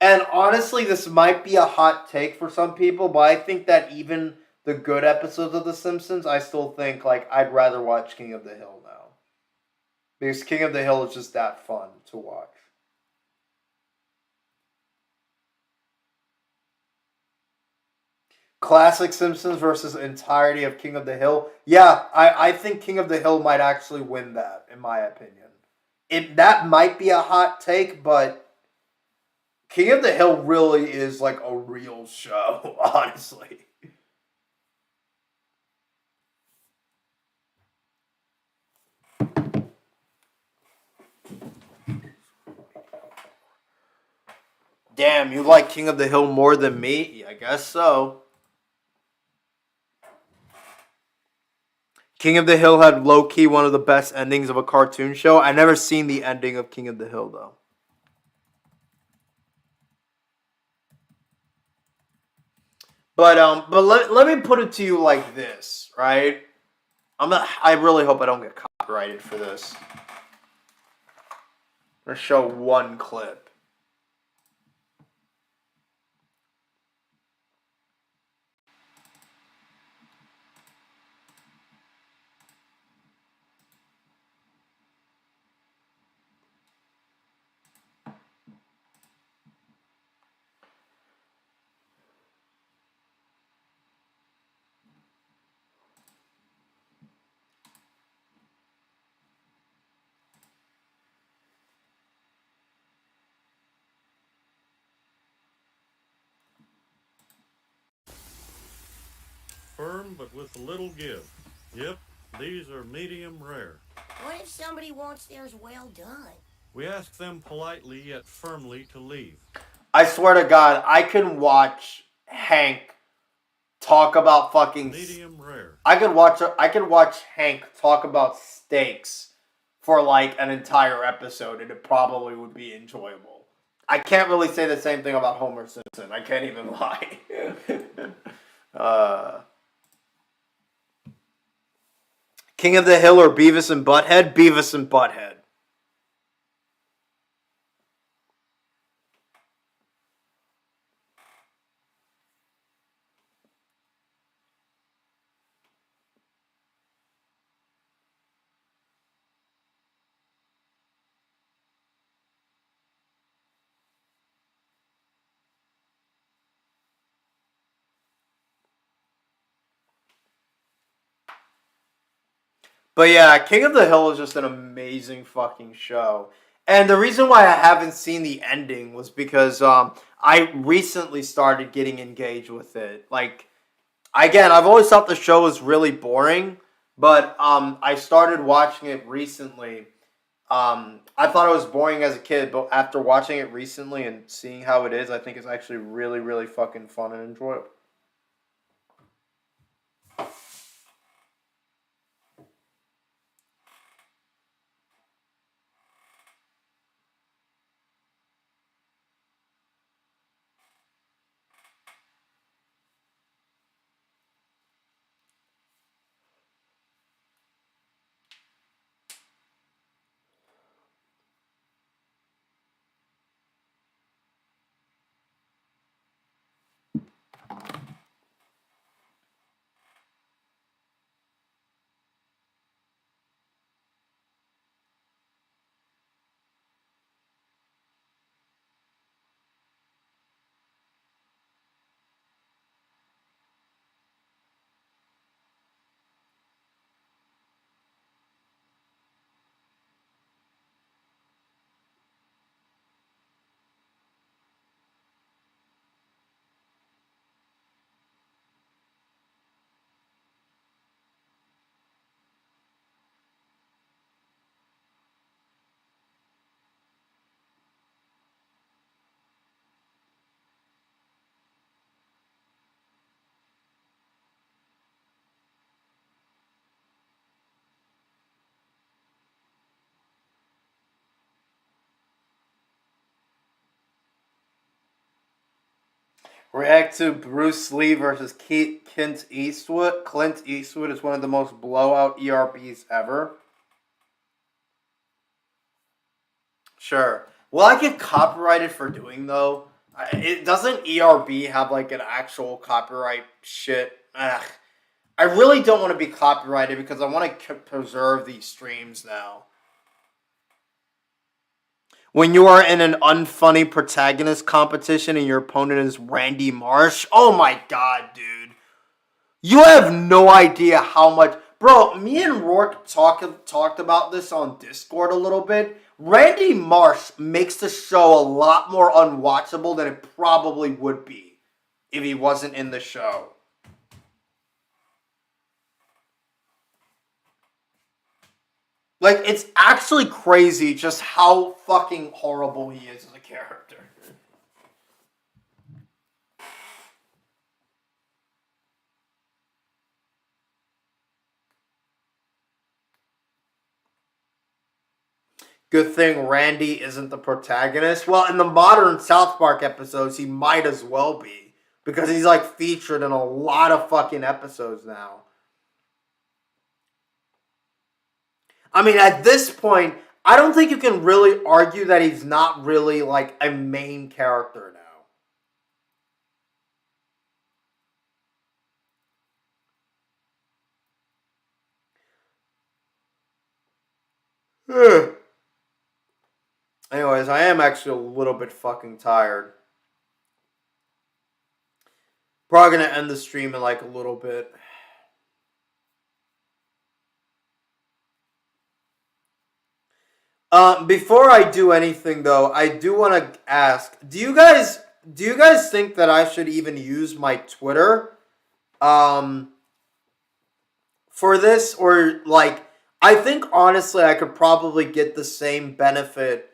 And honestly, this might be a hot take for some people, but I think that even the good episodes of The Simpsons, I still think, like, I'd rather watch King of the Hill now. Because King of the Hill is just that fun to watch. Classic Simpsons versus entirety of King of the Hill. Yeah, I think King of the Hill might actually win that, in my opinion. That might be a hot take, but King of the Hill really is like a real show, honestly. Damn, you like King of the Hill more than me? Yeah, I guess so. King of the Hill had low-key one of the best endings of a cartoon show. I never seen the ending of King of the Hill though. But let me put it to you like this, right? I really hope I don't get copyrighted for this. I'm gonna show one clip. Firm but with little give. Yep, these are medium rare. What if somebody wants theirs well done? We ask them politely yet firmly to leave. I swear to God, I can watch Hank talk about fucking medium rare. I could watch Hank talk about steaks for like an entire episode and it probably would be enjoyable. I can't really say the same thing about Homer Simpson. I can't even lie. King of the Hill or Beavis and Butthead? Beavis and Butthead. But yeah, King of the Hill is just an amazing fucking show. And the reason why I haven't seen the ending was because I recently started getting engaged with it. Like, again, I've always thought the show was really boring, but I started watching it recently. I thought it was boring as a kid, but after watching it recently and seeing how it is, I think it's actually really, really fucking fun and enjoyable. React to Bruce Lee versus Clint Eastwood. Clint Eastwood is one of the most blowout ERBs ever. Sure. Will I get copyrighted for doing though? It doesn't ERB have like an actual copyright shit. Ugh. I really don't want to be copyrighted because I want to preserve these streams now. When you are in an unfunny protagonist competition and your opponent is Randy Marsh, oh my god, dude. You have no idea how much... Bro, me and Rourke talked about this on Discord a little bit. Randy Marsh makes the show a lot more unwatchable than it probably would be if he wasn't in the show. Like, it's actually crazy just how fucking horrible he is as a character. Good thing Randy isn't the protagonist. Well, in the modern South Park episodes, he might as well be. Because he's, like, featured in a lot of fucking episodes now. I mean, at this point, I don't think you can really argue that he's not really, like, a main character now. Anyways, I am actually a little bit fucking tired. Probably gonna end the stream in like a little bit. Before I do anything though, I do want to ask: Do you guys think that I should even use my Twitter, for this, or like? I think honestly, I could probably get the same benefit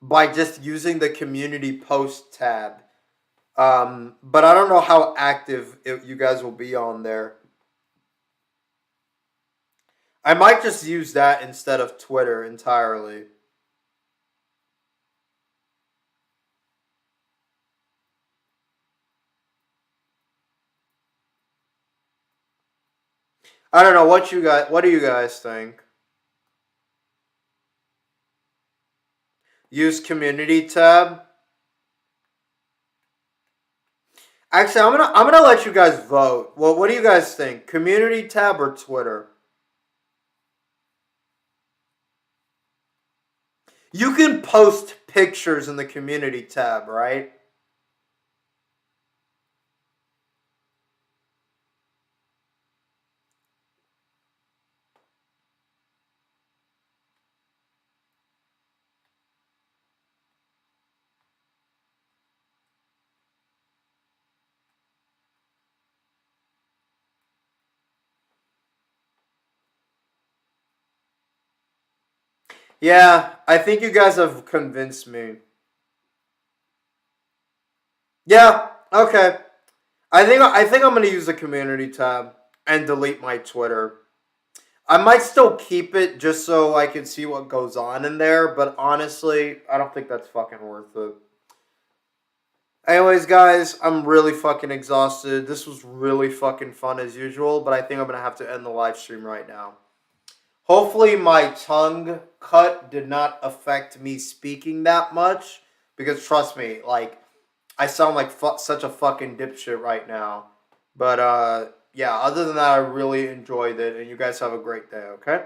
by just using the community post tab. But I don't know how active you guys will be on there. I might just use that instead of Twitter entirely. I don't know what do you guys think? Use community tab. Actually, I'm gonna let you guys vote. Well, what do you guys think? Community tab or Twitter? You can post pictures in the community tab, right? Yeah, I think you guys have convinced me. Yeah, okay. I think I'm gonna use the community tab and delete my Twitter. I might still keep it just so I can see what goes on in there, but honestly, I don't think that's fucking worth it. Anyways, guys, I'm really fucking exhausted. This was really fucking fun as usual, but I think I'm gonna have to end the live stream right now. Hopefully my tongue cut did not affect me speaking that much, because trust me, like, I sound like such a fucking dipshit right now. But, yeah, other than that, I really enjoyed it, and you guys have a great day, okay?